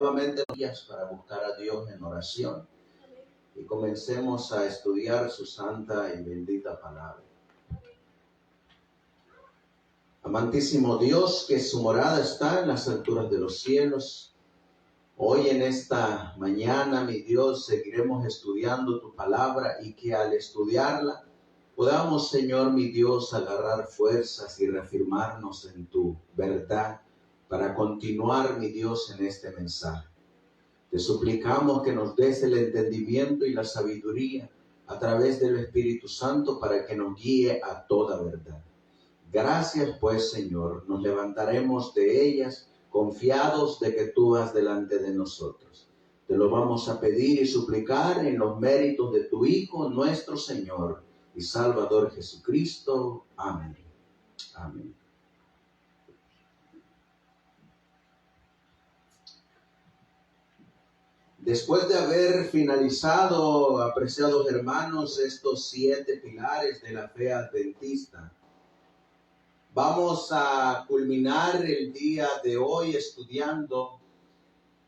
nuevamente días para buscar a Dios en oración y comencemos a estudiar su santa y bendita palabra. Amantísimo Dios, que su morada está en las alturas de los cielos, hoy en esta mañana, mi Dios, seguiremos estudiando tu palabra y que al estudiarla podamos, Señor, mi Dios, agarrar fuerzas y reafirmarnos en tu verdad para continuar, mi Dios, en este mensaje. Te suplicamos que nos des el entendimiento y la sabiduría a través del Espíritu Santo para que nos guíe a toda verdad. Gracias pues, Señor, nos levantaremos de ellas confiados de que tú vas delante de nosotros. Te lo vamos a pedir y suplicar en los méritos de tu Hijo, nuestro Señor y Salvador Jesucristo. Amén. Amén. Después de haber finalizado, apreciados hermanos, estos 7 pilares de la fe adventista, vamos a culminar el día de hoy estudiando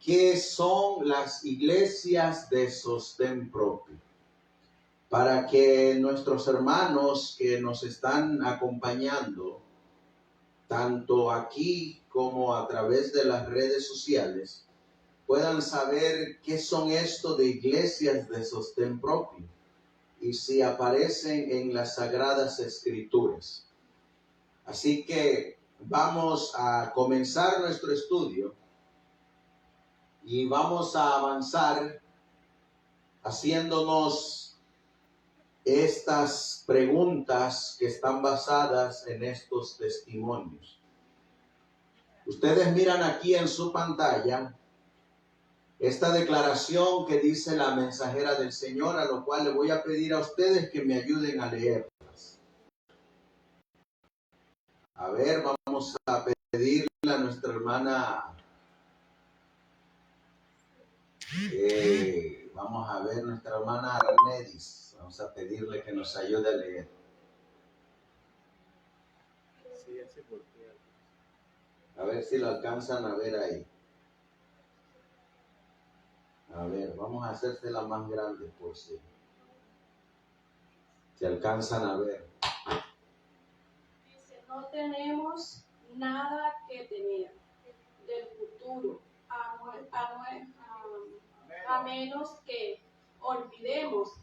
qué son las iglesias de sostén propio, para que nuestros hermanos que nos están acompañando, tanto aquí como a través de las redes sociales, puedan saber qué son esto de iglesias de sostén propio y si aparecen en las Sagradas Escrituras. Así que vamos a comenzar nuestro estudio y vamos a avanzar haciéndonos estas preguntas que están basadas en estos testimonios. Ustedes miran aquí en su pantalla esta declaración que dice la mensajera del Señor, a lo cual le voy a pedir a ustedes que me ayuden a leerlas. A ver, vamos a pedirle a nuestra hermana, vamos a ver, nuestra hermana Arnedis, vamos a pedirle que nos ayude a leer. A ver si lo alcanzan a ver ahí. A ver, vamos a hacérsela más grande por si alcanzan a ver. Dice, no tenemos nada que temer del futuro, a menos que olvidemos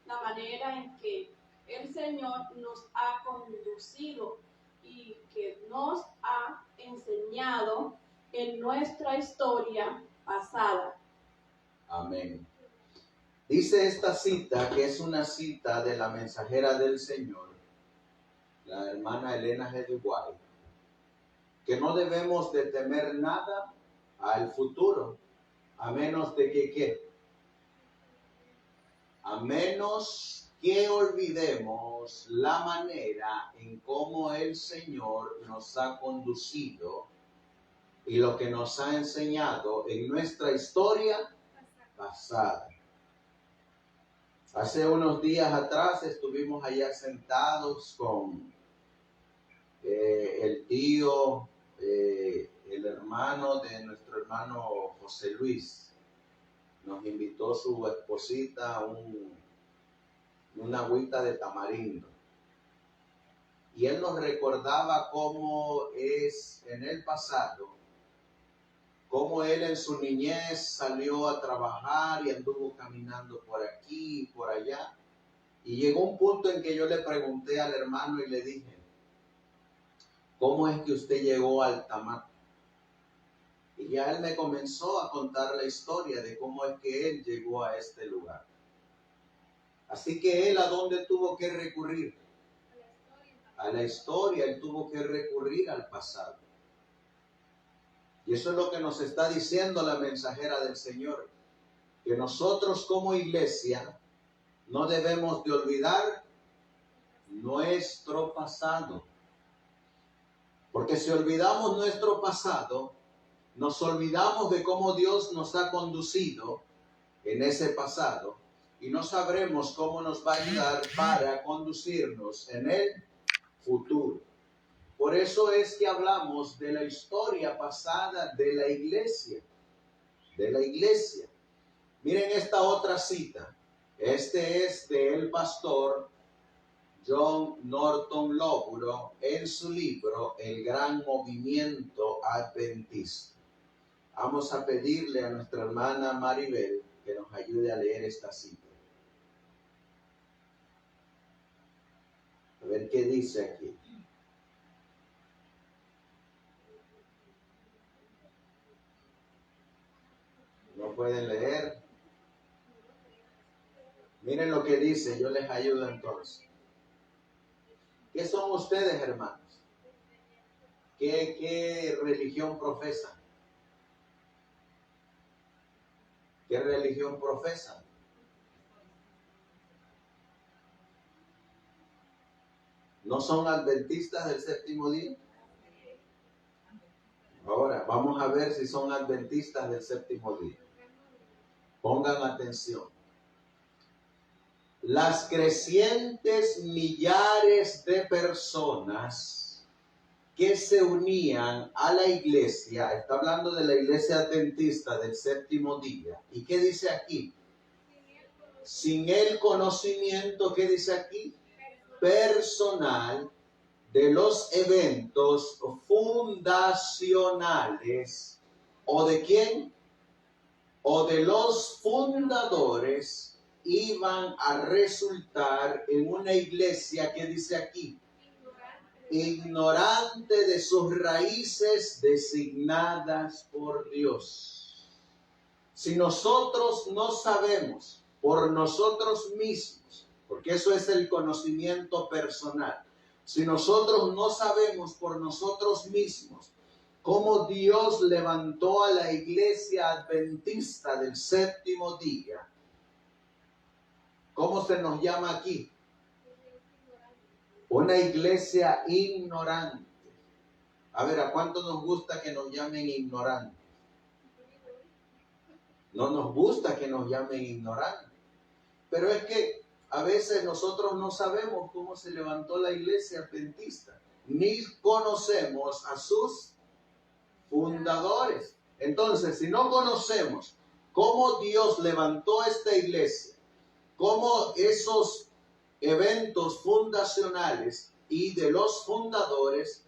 la manera en que el Señor nos ha conducido y que nos ha enseñado en nuestra historia pasada. Amén. Dice esta cita, que es una cita de la mensajera del Señor, la hermana Elena G. White, que no debemos de temer nada al futuro, a menos de que ¿qué? A menos que olvidemos la manera en cómo el Señor nos ha conducido y lo que nos ha enseñado en nuestra historia pasada. Hace unos días atrás estuvimos allá sentados con el tío, el hermano de nuestro hermano José Luis. Nos invitó su esposita una agüita de tamarindo. Y él nos recordaba cómo es en el pasado, cómo él en su niñez salió a trabajar y anduvo caminando por aquí y por allá. Y llegó un punto en que yo le pregunté al hermano y le dije, ¿cómo es que usted llegó a Altamar? Y ya él me comenzó a contar la historia de cómo es que él llegó a este lugar. Así que él, ¿a dónde tuvo que recurrir? A la historia, él tuvo que recurrir al pasado. Y eso es lo que nos está diciendo la mensajera del Señor, que nosotros como iglesia no debemos de olvidar nuestro pasado. Porque si olvidamos nuestro pasado, nos olvidamos de cómo Dios nos ha conducido en ese pasado y no sabremos cómo nos va a ayudar para conducirnos en el futuro. Por eso es que hablamos de la historia pasada de la iglesia, de la iglesia. Miren esta otra cita. Este es del pastor John Norton Lowborough en su libro El Gran Movimiento Adventista. Vamos a pedirle a nuestra hermana Maribel que nos ayude a leer esta cita. A ver qué dice aquí. ¿No pueden leer? Miren lo que dice, yo les ayudo entonces. ¿Qué son ustedes, hermanos? ¿Qué religión profesan? ¿Qué religión profesan? ¿No son adventistas del séptimo día? Ahora, vamos a ver si son adventistas del séptimo día. Pongan atención. Las crecientes millares de personas que se unían a la iglesia, está hablando de la iglesia adventista del séptimo día. ¿Y qué dice aquí? Sin el conocimiento, ¿qué dice aquí? Personal de los eventos fundacionales. ¿O de quién? O de los fundadores, iban a resultar en una iglesia que dice aquí, ignorante de sus raíces designadas por Dios. Si nosotros no sabemos por nosotros mismos, porque eso es el conocimiento personal, si nosotros no sabemos por nosotros mismos cómo Dios levantó a la iglesia adventista del séptimo día, ¿cómo se nos llama aquí? Una iglesia ignorante. A ver, ¿a cuánto nos gusta que nos llamen ignorantes? No nos gusta que nos llamen ignorantes. Pero es que a veces nosotros no sabemos cómo se levantó la iglesia adventista, ni conocemos a sus fundadores. Entonces, si no conocemos cómo Dios levantó esta iglesia, cómo esos eventos fundacionales y de los fundadores,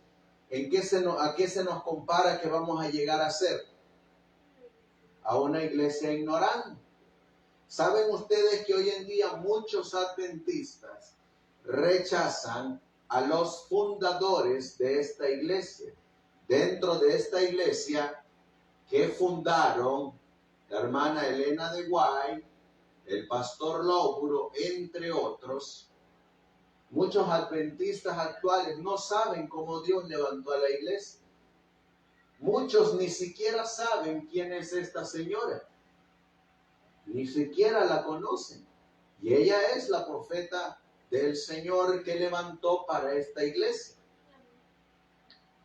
¿a qué se nos compara que vamos a llegar a ser? A una iglesia ignorante. ¿Saben ustedes que hoy en día muchos adventistas rechazan a los fundadores de esta iglesia? Dentro de esta iglesia que fundaron la hermana Elena de White, el pastor Lowborough, entre otros, muchos adventistas actuales no saben cómo Dios levantó a la iglesia. Muchos ni siquiera saben quién es esta señora. Ni siquiera la conocen. Y ella es la profeta del Señor que levantó para esta iglesia.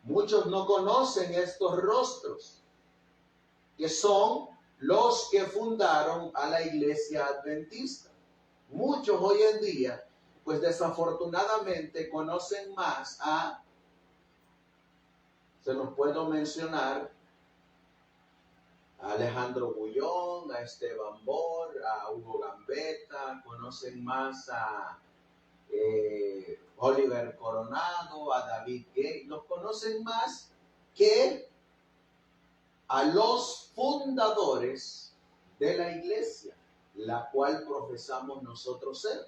Muchos no conocen estos rostros, que son los que fundaron a la iglesia adventista. Muchos hoy en día, pues desafortunadamente, conocen más se los puedo mencionar, a Alejandro Bullón, a Esteban Bor, a Hugo Gambetta, conocen más a Oliver Coronado, a David Gay, los conocen más que a los fundadores de la iglesia, la cual profesamos nosotros ser.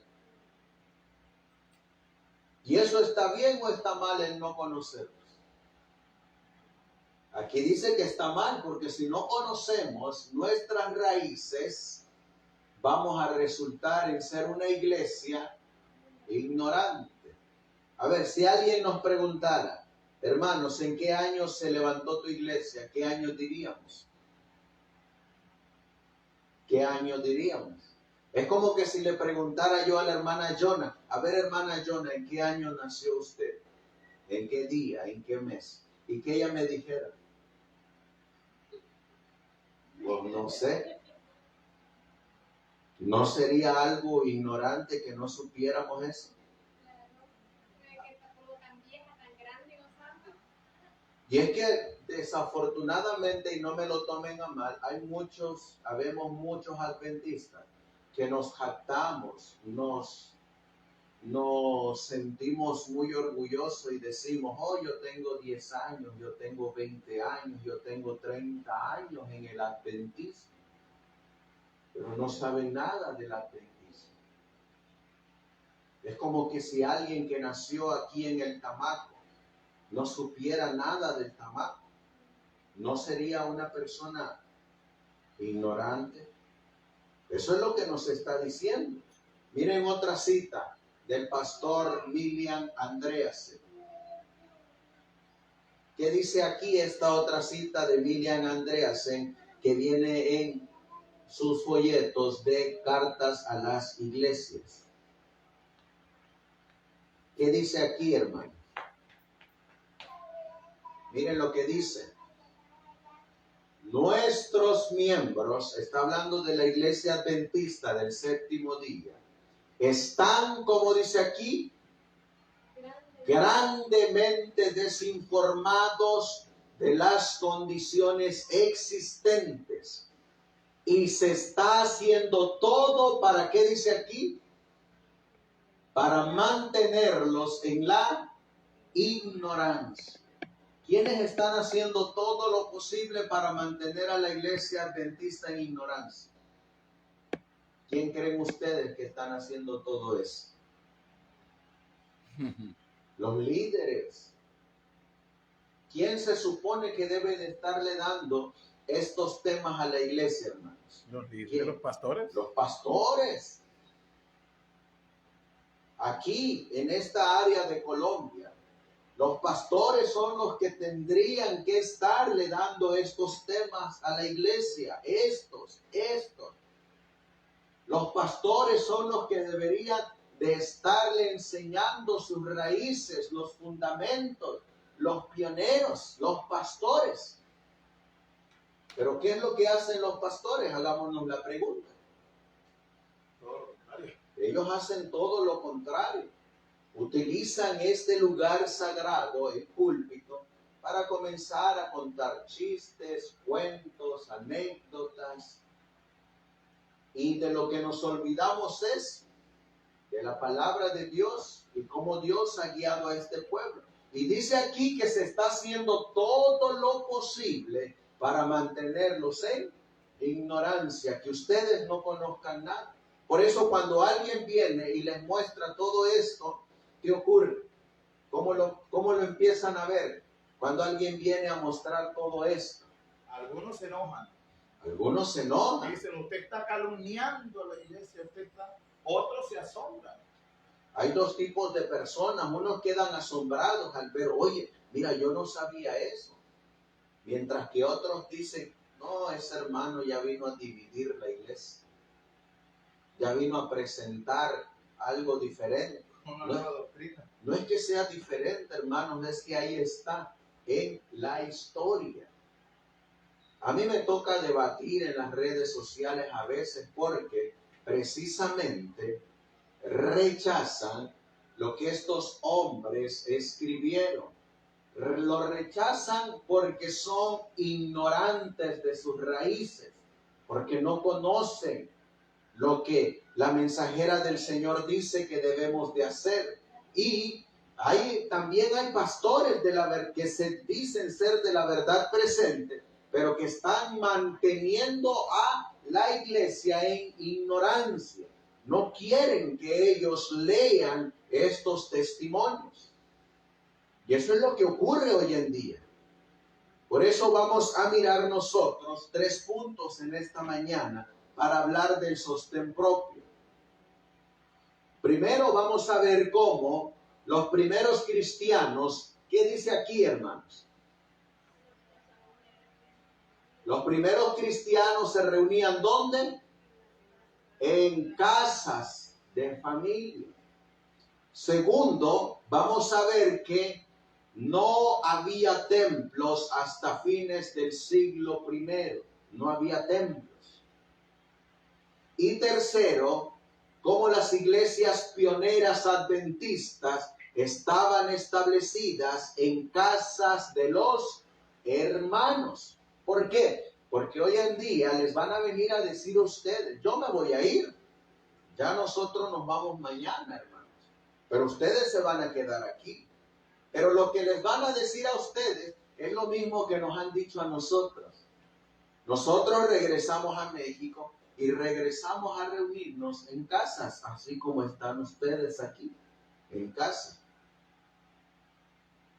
¿Y eso está bien o está mal el no conocerlos? Aquí dice que está mal, porque si no conocemos nuestras raíces, vamos a resultar en ser una iglesia ignorante. A ver, si alguien nos preguntara, hermanos, ¿en qué año se levantó tu iglesia? ¿Qué año diríamos? ¿Qué año diríamos? Es como que si le preguntara yo a la hermana Jonah, a ver, hermana Jonah, ¿en qué año nació usted? ¿En qué día? ¿En qué mes? Y que ella me dijera, pues no sé. ¿No sería algo ignorante que no supiéramos eso? Y es que desafortunadamente, y no me lo tomen a mal, habemos muchos adventistas que nos jactamos, nos sentimos muy orgullosos y decimos, oh, yo tengo 10 años, yo tengo 20 años, yo tengo 30 años en el adventismo, pero no saben nada del adventismo. Es como que si alguien que nació aquí en el Tamaco no supiera nada del Tamaco, ¿no sería una persona ignorante? Eso es lo que nos está diciendo. Miren otra cita del pastor William Andreasen. ¿Qué dice aquí esta otra cita de William Andreasen que viene en sus folletos de cartas a las iglesias? ¿Qué dice aquí, hermano? Miren lo que dice. Nuestros miembros, está hablando de la iglesia adventista del séptimo día, están, como dice aquí, grandemente desinformados de las condiciones existentes y se está haciendo todo para, ¿qué dice aquí? Para mantenerlos en la ignorancia. ¿Quiénes están haciendo todo lo posible para mantener a la iglesia adventista en ignorancia? ¿Quién creen ustedes que están haciendo todo eso? Los líderes. ¿Quién se supone que debe de estarle dando estos temas a la iglesia, hermanos? Los líderes, los pastores. Los pastores. Aquí, en esta área de Colombia, los pastores son los que tendrían que estarle dando estos temas a la iglesia. Estos. Los pastores son los que deberían de estarle enseñando sus raíces, los fundamentos, los pioneros, los pastores. Pero ¿qué es lo que hacen los pastores? Hagámonos la pregunta. Ellos hacen todo lo contrario. Utilizan este lugar sagrado, el púlpito, para comenzar a contar chistes, cuentos, anécdotas. Y de lo que nos olvidamos es de la palabra de Dios y cómo Dios ha guiado a este pueblo. Y dice aquí que se está haciendo todo lo posible para mantenerlos en ignorancia, que ustedes no conozcan nada. Por eso cuando alguien viene y les muestra todo esto, ¿qué ocurre? ¿Cómo lo empiezan a ver? Cuando alguien viene a mostrar todo esto. Algunos se enojan. Algunos se enojan. Dicen, usted está calumniando a la iglesia, otros se asombran. Hay dos tipos de personas. Unos quedan asombrados al ver, oye, mira, yo no sabía eso. Mientras que otros dicen, no, ese hermano ya vino a dividir la iglesia. Ya vino a presentar algo diferente. No es que sea diferente, hermanos, es que ahí está en la historia. A mí me toca debatir en las redes sociales a veces porque precisamente rechazan lo que estos hombres escribieron. Lo rechazan porque son ignorantes de sus raíces, porque no conocen lo que la mensajera del Señor dice que debemos de hacer. Y también hay pastores que se dicen ser de la verdad presente, pero que están manteniendo a la iglesia en ignorancia. No quieren que ellos lean estos testimonios. Y eso es lo que ocurre hoy en día. Por eso vamos a mirar nosotros 3 puntos en esta mañana para hablar del sostén propio. Primero vamos a ver cómo los primeros cristianos, ¿qué dice aquí, hermanos? Los primeros cristianos se reunían ¿dónde? En casas de familia. Segundo, vamos a ver que no había templos hasta fines del siglo I. No había templos. Y tercero, como las iglesias pioneras adventistas estaban establecidas en casas de los hermanos. ¿Por qué? Porque hoy en día les van a venir a decir a ustedes, yo me voy a ir, ya nosotros nos vamos mañana, hermanos, pero ustedes se van a quedar aquí. Pero lo que les van a decir a ustedes es lo mismo que nos han dicho a nosotros. Nosotros regresamos a México y regresamos a reunirnos en casas, así como están ustedes aquí, en casa.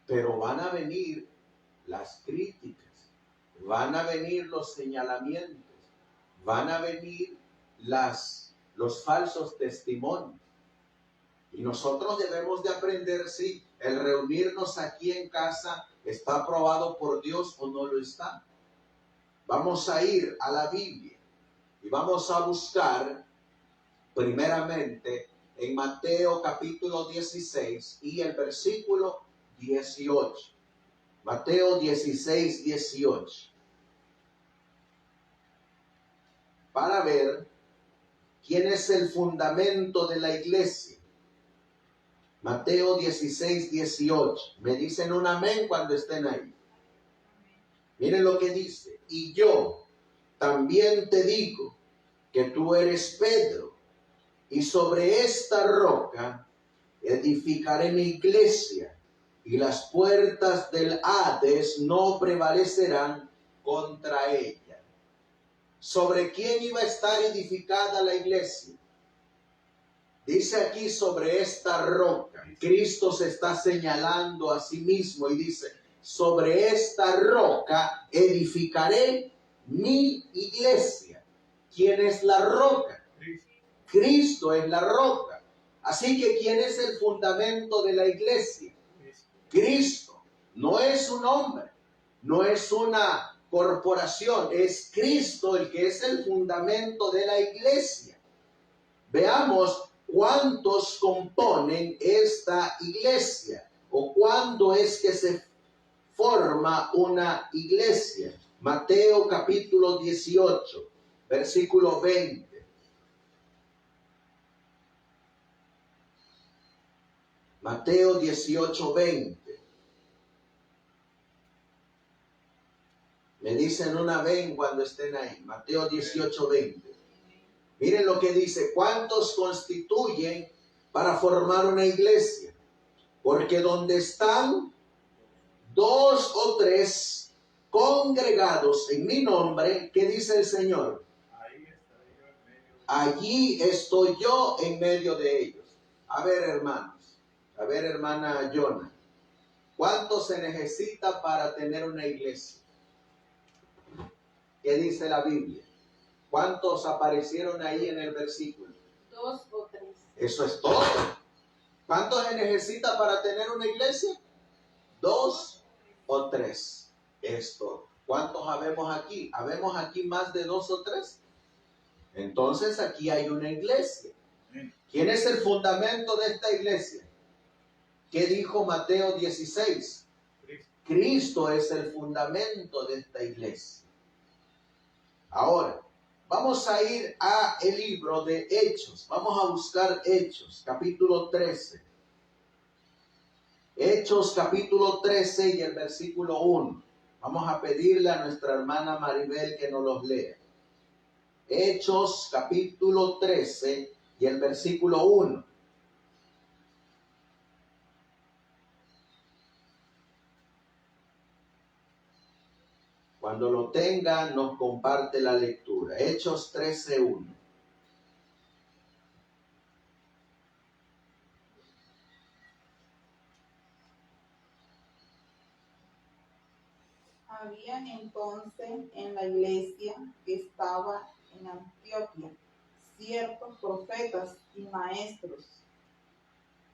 Pero van a venir las críticas, van a venir los señalamientos, van a venir los falsos testimonios. Y nosotros debemos de aprender si el reunirnos aquí en casa está aprobado por Dios o no lo está. Vamos a ir a la Biblia y vamos a buscar primeramente en Mateo capítulo 16 y el versículo 18. Mateo 16, 18. Para ver quién es el fundamento de la iglesia. Mateo 16, 18. Me dicen un amén cuando estén ahí. Miren lo que dice. Y yo también te digo que tú eres Pedro, y sobre esta roca edificaré mi iglesia, y las puertas del Hades no prevalecerán contra ella. ¿Sobre quién iba a estar edificada la iglesia? Dice aquí sobre esta roca. Cristo se está señalando a sí mismo y dice, sobre esta roca edificaré mi iglesia. ¿Quién es la roca? Cristo es la roca. Así que ¿quién es el fundamento de la iglesia? Cristo. No es un hombre, no es una corporación, es Cristo el que es el fundamento de la iglesia. Veamos cuántos componen esta iglesia o cuándo es que se forma una iglesia. Mateo capítulo 18, versículo 20. Mateo 18, 20. Me dicen una ven cuando estén ahí. Mateo 18, 20. Miren lo que dice. ¿Cuántos constituyen para formar una iglesia? Porque donde están 2 o 3 congregados en mi nombre, ¿qué dice el Señor? Allí estoy yo en medio de ellos. A ver, hermanos. A ver, hermana Jonah. ¿Cuánto se necesita para tener una iglesia? ¿Qué dice la Biblia? ¿Cuántos aparecieron ahí en el versículo? 2 o 3. Eso es todo. ¿Cuánto se necesita para tener una iglesia? 2 o 3. Es todo. ¿Cuántos habemos aquí? ¿Habemos aquí más de 2 o 3? Entonces aquí hay una iglesia. ¿Quién es el fundamento de esta iglesia? ¿Qué dijo Mateo 16? Cristo es el fundamento de esta iglesia. Ahora, vamos a ir a el libro de Hechos. Vamos a buscar Hechos, capítulo 13. Hechos, capítulo 13 y el versículo 1. Vamos a pedirle a nuestra hermana Maribel que nos los lea. Hechos, capítulo 13 y el versículo 1. Cuando lo tenga, nos comparte la lectura. Hechos 13:1. Había entonces en la iglesia que estaba en Antioquía ciertos profetas y maestros,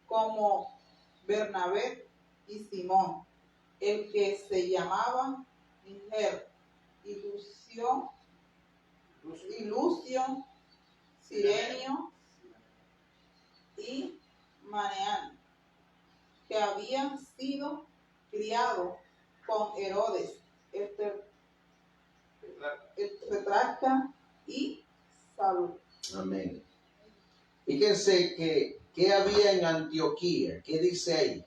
como Bernabé y Simón, el que se llamaba Niger, y Lucio, Cirenio y Maneán, que habían sido criados con Herodes, el tetrarca y Saúl. Amén. Fíjense que ¿Qué había en Antioquía? ¿Qué dice ahí?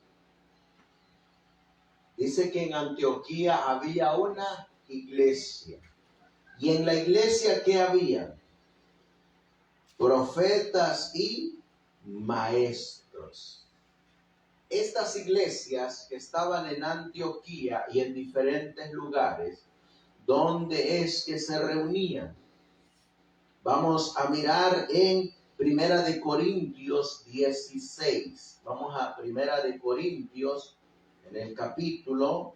Dice que en Antioquía había una iglesia. Y en la iglesia, ¿qué había? Profetas y maestros. Estas iglesias que estaban en Antioquía y en diferentes lugares, ¿dónde es que se reunían? Vamos a mirar en Primera de Corintios 16. Vamos a Primera de Corintios en el capítulo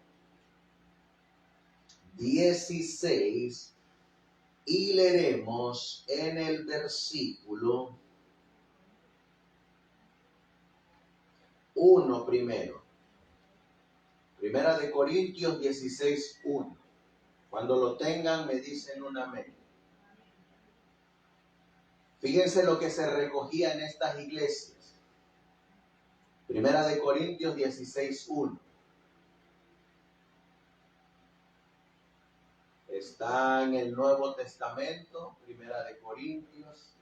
16 y leeremos en el versículo 1 primero. Primera de Corintios 16, 1. Cuando lo tengan me dicen un amén. Fíjense lo que se recogía en estas iglesias. Primera de Corintios 16, 1. Está en el Nuevo Testamento, Primera de Corintios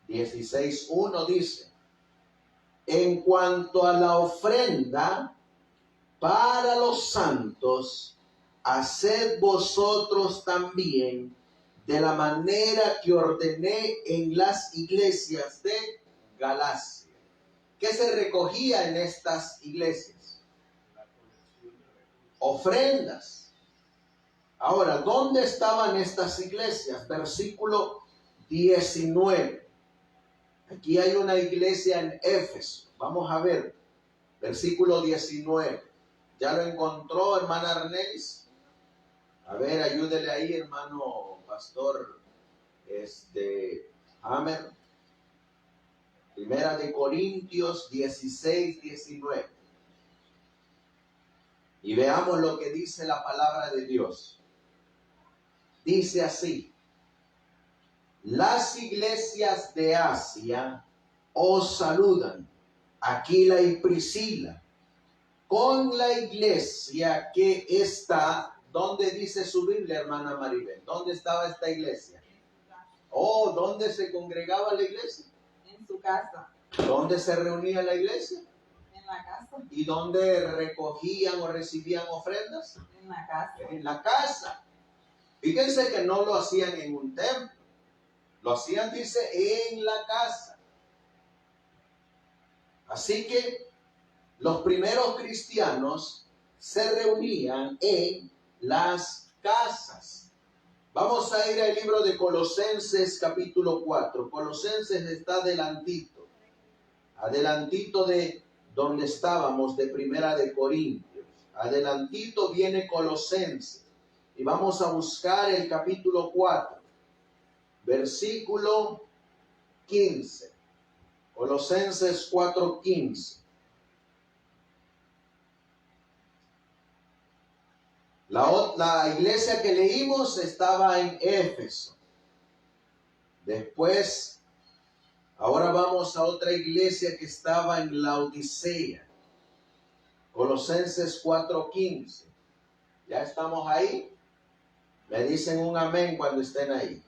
16, 1 dice: en cuanto a la ofrenda para los santos, haced vosotros también de la manera que ordené en las iglesias de Galacia. ¿Qué se recogía en estas iglesias? Ofrendas. Ahora, ¿dónde estaban estas iglesias? Versículo 19. Aquí hay una iglesia en Éfeso. Vamos a ver. Versículo 19. ¿Ya lo encontró, hermana Arnelis? A ver, ayúdele ahí, hermano pastor Hammer. Primera de Corintios 16, 19. Y veamos lo que dice la palabra de Dios. Dice así: las iglesias de Asia os saludan, Aquila y Priscila, con la iglesia que está, ¿dónde dice su Biblia, hermana Maribel? ¿Dónde estaba esta iglesia? Oh, ¿dónde se congregaba la iglesia? En su casa. ¿Dónde se reunía la iglesia? En la casa. ¿Y dónde recogían o recibían ofrendas? En la casa. En la casa. Fíjense que no lo hacían en un templo. Lo hacían, dice, en la casa. Así que los primeros cristianos se reunían en las casas. Vamos a ir al libro de Colosenses capítulo 4. Colosenses está adelantito. Adelantito de donde estábamos, de Primera de Corintios. Adelantito viene Colosenses. Y vamos a buscar el capítulo 4. Versículo 15. Colosenses 4:15. La iglesia que leímos estaba en Éfeso. Después, ahora vamos a otra iglesia que estaba en Laodicea. Colosenses 4:15. ¿Ya estamos ahí? Me dicen un amén cuando estén ahí.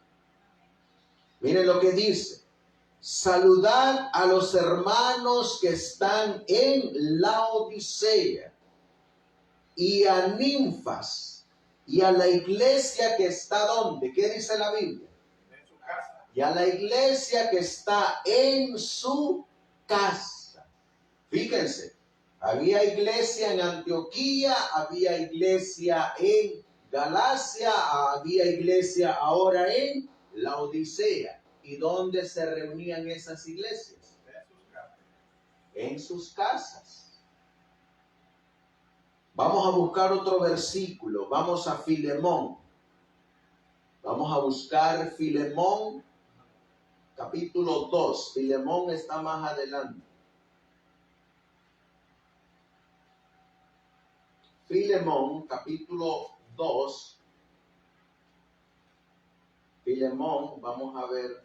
Miren lo que dice: saludad a los hermanos que están en Laodicea y a Ninfas y a la iglesia que está ¿dónde? ¿Qué dice la Biblia? En su casa. Y a la iglesia que está en su casa. Fíjense, había iglesia en Antioquía, había iglesia en Galacia, había iglesia ahora en Laodicea. ¿Y dónde se reunían esas iglesias? En sus casas. Vamos a buscar otro versículo. Vamos a Filemón. Vamos a buscar Filemón, capítulo 2. Filemón está más adelante. Filemón, capítulo 2. Filemón, vamos a ver,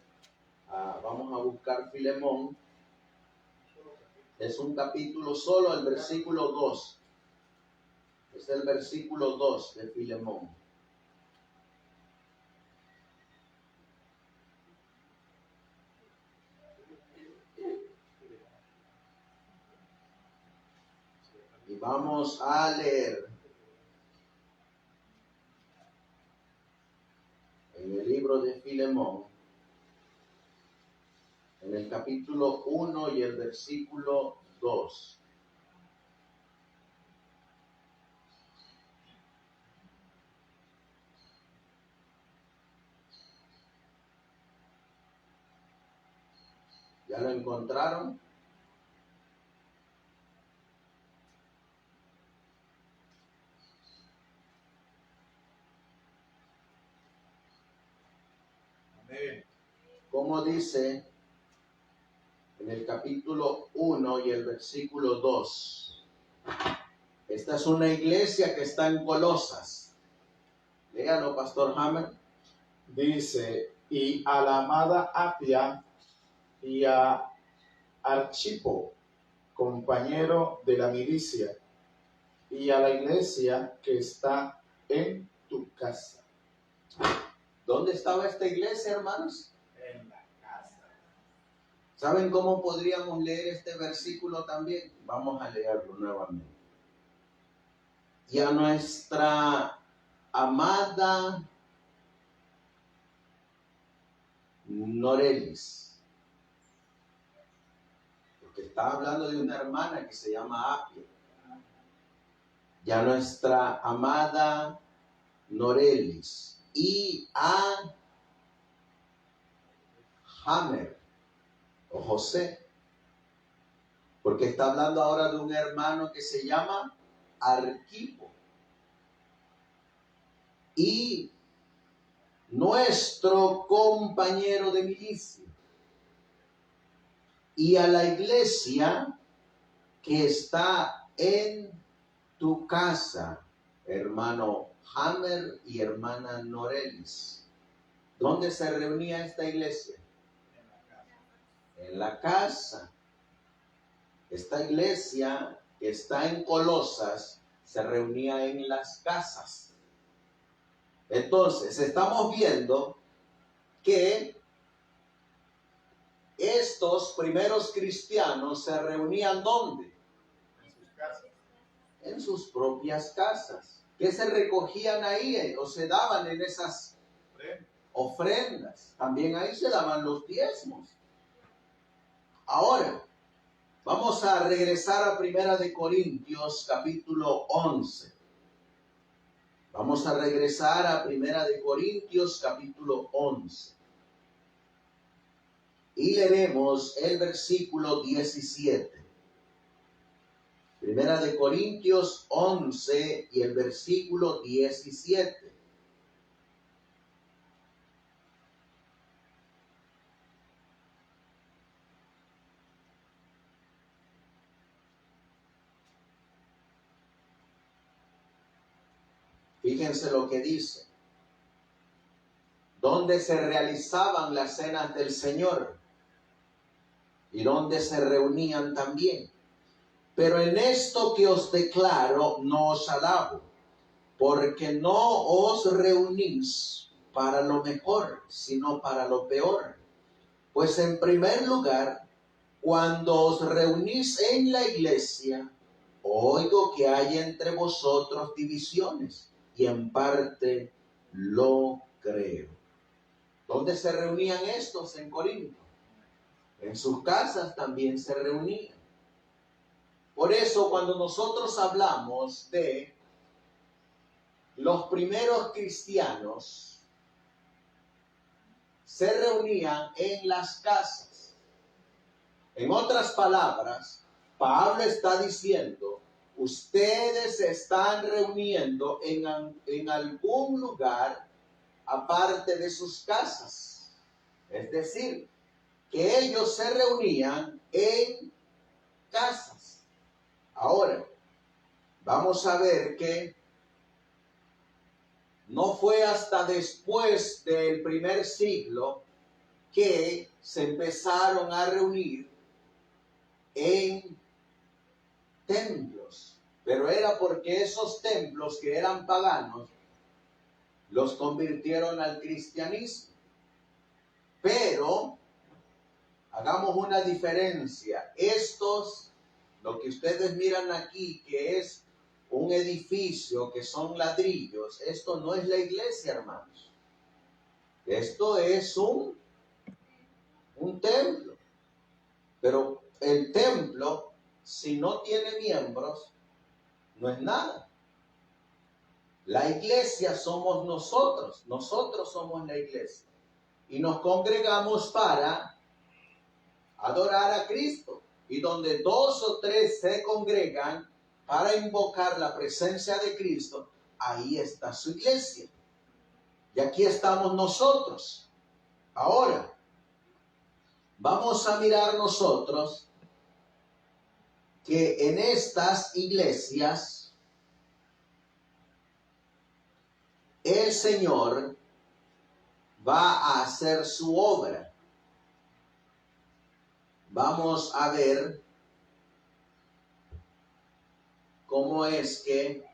vamos a buscar Filemón. Es un capítulo solo, el versículo 2. Es el versículo 2 de Filemón. vamos a leer en el libro de Filemón, en el capítulo 1 y el versículo 2. ¿Ya lo encontraron? Amén. Como dice en el capítulo 1 y el versículo 2. Esta es una iglesia que está en Colosas. Léalo, Pastor Hammer. Dice, y a la amada Apia y a Archipo, compañero de la milicia, y a la iglesia que está en tu casa. ¿Dónde estaba esta iglesia, hermanos? En la casa. ¿Saben cómo podríamos leer este versículo también? Vamos a leerlo nuevamente. Y a nuestra amada Norelis, porque está hablando de una hermana que se llama Apia. Y a nuestra amada Norelis y a Hammer o José, porque está hablando ahora de un hermano que se llama Arquipo, y nuestro compañero de milicia, y a la iglesia que está en tu casa, hermano Hammer y hermana Norelis. ¿Dónde se reunía esta iglesia? En la casa. Esta iglesia que está en Colosas se reunía en las casas. Entonces, estamos viendo que estos primeros cristianos se reunían ¿dónde? En sus casas. En sus propias casas. ¿Qué se recogían ahí o se daban en esas ofrendas? También ahí se daban los diezmos. Ahora, vamos a regresar a Primera de Corintios, capítulo 11. Vamos a regresar a Primera de Corintios, capítulo 11. Y leeremos el versículo 17. Primera de Corintios 11 y el versículo 17. Fíjense lo que dice. Donde se realizaban las cenas del Señor y donde se reunían también. Pero en esto que os declaro no os alabo, porque no os reunís para lo mejor, sino para lo peor. Pues en primer lugar, cuando os reunís en la iglesia, oigo que hay entre vosotros divisiones, y en parte lo creo. ¿Dónde se reunían estos en Corinto? En sus casas también se reunían. Por eso cuando nosotros hablamos de los primeros cristianos, se reunían en las casas. En otras palabras, Pablo está diciendo, ustedes se están reuniendo en algún lugar aparte de sus casas. Es decir, que ellos se reunían en casas. Ahora, vamos a ver que no fue hasta después del primer siglo que se empezaron a reunir en templos, pero era porque esos templos que eran paganos los convirtieron al cristianismo. Pero hagamos una diferencia. Estos Lo que ustedes miran aquí, que es un edificio, que son ladrillos, esto no es la iglesia, hermanos. Esto es un templo. Pero el templo, si no tiene miembros, no es nada. La iglesia somos nosotros somos la iglesia. Y nos congregamos para adorar a Cristo. Y donde 2 o 3 se congregan para invocar la presencia de Cristo, ahí está su iglesia. Y aquí estamos nosotros. Ahora, vamos a mirar nosotros que en estas iglesias el Señor va a hacer su obra. Vamos a ver cómo es que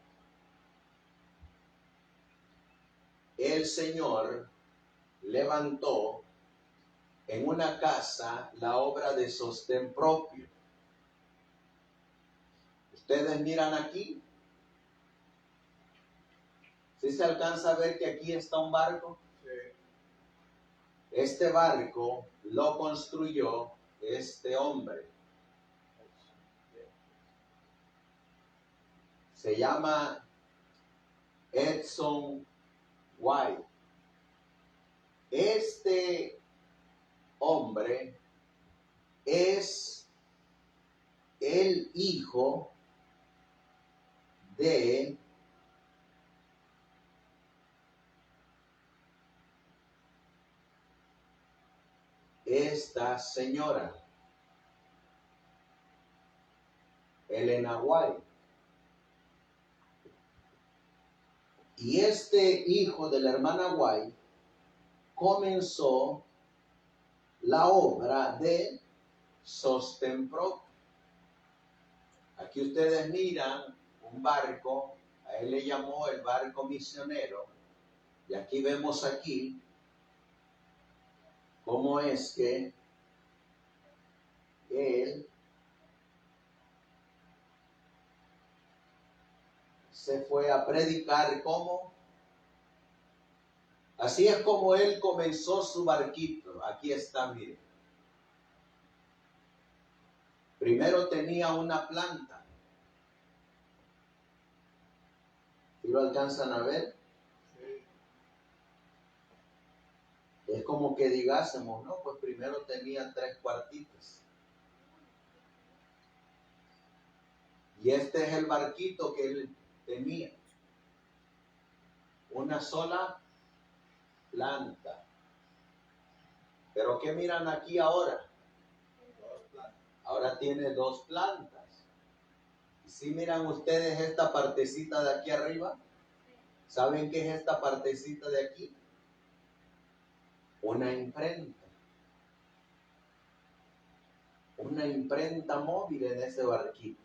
el Señor levantó en una casa la obra de sostén propio. Ustedes miran aquí. ¿Sí se alcanza a ver que aquí está un barco? Sí. Este barco lo construyó este hombre. Se llama Edson White. Este hombre es el hijo de esta señora, Elena White. Y este hijo de la hermana White comenzó la obra de sostén propio. Aquí ustedes miran un barco, a él le llamó el barco misionero, y aquí vemos aquí cómo es que él se fue a predicar. ¿Cómo? Así es como él comenzó su barquito. Aquí está, miren. Primero tenía una planta. ¿Sí lo alcanzan a ver? Sí. Es como que digásemos, ¿no? Pues primero tenía 3 cuartitas. Y este es el barquito que él tenía. Una sola planta. Pero ¿qué miran aquí ahora? Ahora tiene 2 plantas. ¿Y si miran ustedes esta partecita de aquí arriba? ¿Saben qué es esta partecita de aquí? Una imprenta. Una imprenta móvil en ese barquito.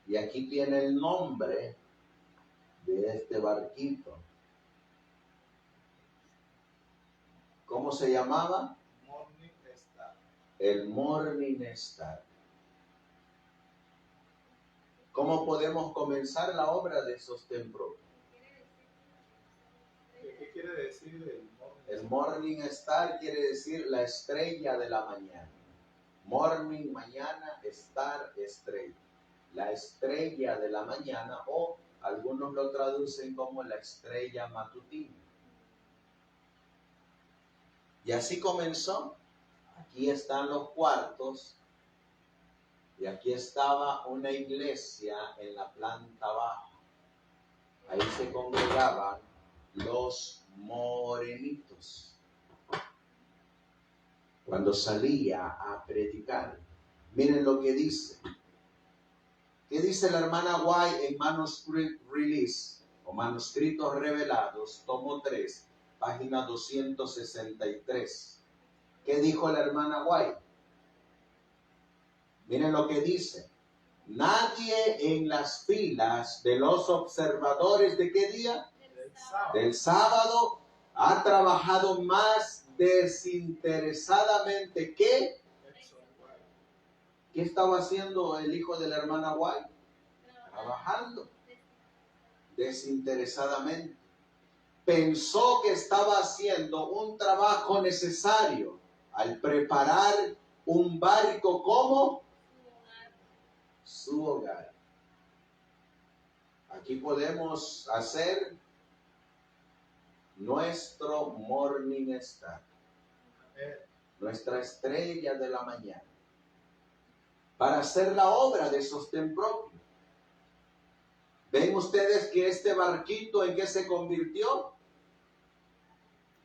Y aquí tiene el nombre de este barquito. ¿Cómo se llamaba? Morning Star. El Morning Star. ¿Cómo podemos comenzar la obra de sostén propio? ¿Qué quiere decir el Morning El Star? Morning Star quiere decir la estrella de la mañana. Morning, mañana, star, estrella. La estrella de la mañana, o algunos lo traducen como la estrella matutina. Y así comenzó. Aquí están los cuartos. Y aquí estaba una iglesia en la planta baja. Ahí se congregaban los morenitos. Cuando salía a predicar. Miren lo que dice. ¿Qué dice la hermana White en Manuscript Release o Manuscritos Revelados, tomo 3, página 263? ¿Qué dijo la hermana White? Miren lo que dice. Nadie en las filas de los observadores ¿de qué día? Del sábado ha trabajado más desinteresadamente que ¿Qué estaba haciendo el hijo de la hermana White? Trabajando desinteresadamente. Pensó que estaba haciendo un trabajo necesario al preparar un barco como su hogar. Aquí podemos hacer nuestro morning star, nuestra estrella de la mañana, para hacer la obra de sostén propio. ¿Ven ustedes que este barquito en qué se convirtió?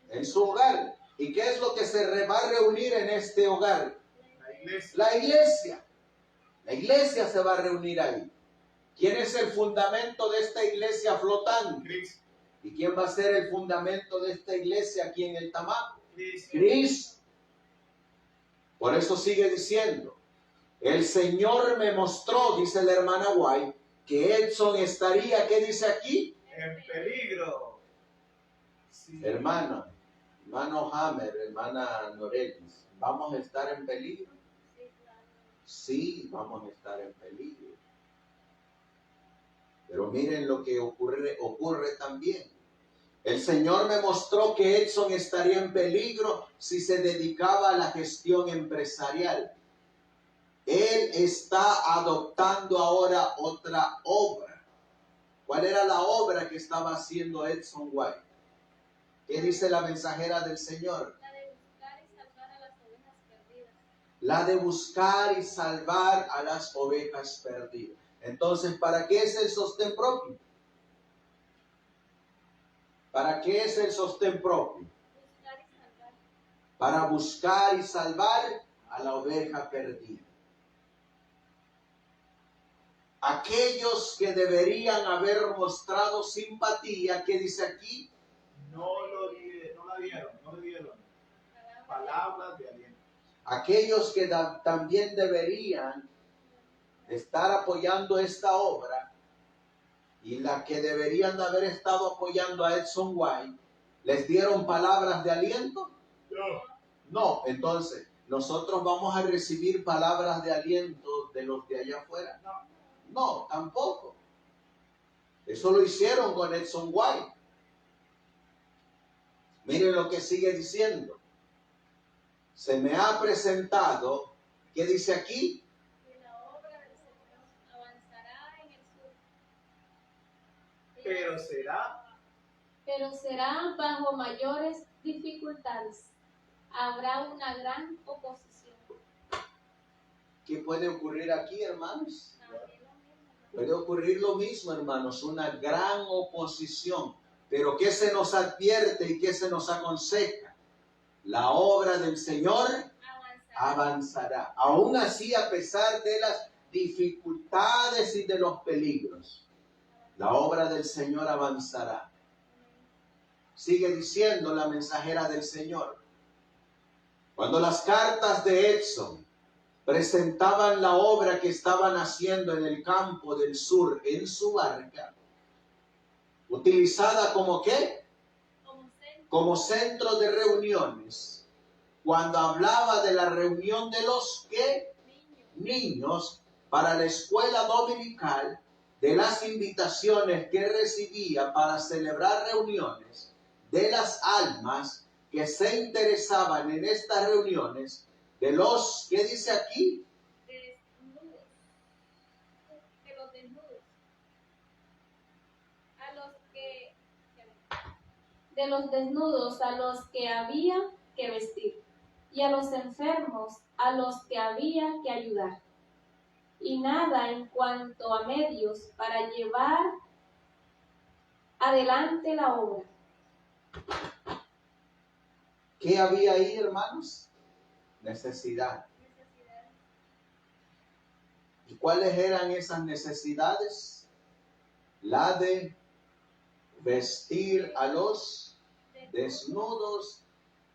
En su hogar. ¿Y qué es lo que se va a reunir en este hogar? La iglesia. La iglesia. La iglesia se va a reunir ahí. ¿Quién es el fundamento de esta iglesia flotante? Cristo. ¿Y quién va a ser el fundamento de esta iglesia aquí en el Tamaco? Cristo. Cristo. Por eso sigue diciendo, el Señor me mostró, dice la hermana White, que Edson estaría, ¿qué dice aquí? En peligro. Sí. Hermano Hammer, hermana Norelis, ¿vamos a estar en peligro? Sí, vamos a estar en peligro. Pero miren lo que ocurre también. El Señor me mostró que Edson estaría en peligro si se dedicaba a la gestión empresarial. Él está adoptando ahora otra obra. ¿Cuál era la obra que estaba haciendo Edson White? ¿Qué dice la mensajera del Señor? La de buscar y salvar a las ovejas perdidas. Entonces, ¿para qué es el sostén propio? ¿Para qué es el sostén propio? Para buscar y salvar a la oveja perdida. Aquellos que deberían haber mostrado simpatía, ¿qué dice aquí? No le dieron palabras de aliento. Aquellos que también deberían estar apoyando esta obra y la que deberían de haber estado apoyando a Edson White, ¿les dieron palabras de aliento? No, entonces, ¿nosotros vamos a recibir palabras de aliento de los de allá afuera? No, tampoco. Eso lo hicieron con Edson White. Miren lo que sigue diciendo. Se me ha presentado, ¿qué dice aquí? Que la obra del Señor avanzará en el sur. Pero será bajo mayores dificultades. Habrá una gran oposición. ¿Qué puede ocurrir aquí, hermanos? Puede ocurrir lo mismo, hermanos, una gran oposición. Pero ¿qué se nos advierte y qué se nos aconseja? La obra del Señor avanzará. Aún así, a pesar de las dificultades y de los peligros, la obra del Señor avanzará. Sigue diciendo la mensajera del Señor. Cuando las cartas de Edson presentaban la obra que estaban haciendo en el campo del sur en su barca, utilizada como ¿qué? Como centro de reuniones. Cuando hablaba de la reunión de los ¿qué? Niños para la escuela dominical, de las invitaciones que recibía para celebrar reuniones, de las almas que se interesaban en estas reuniones, de los, ¿qué dice aquí? De los desnudos. De los desnudos a los que había que vestir, y a los enfermos a los que había que ayudar. Y nada en cuanto a medios para llevar adelante la obra. ¿Qué había ahí, hermanos? Necesidad. ¿Y cuáles eran esas necesidades? La de vestir a los desnudos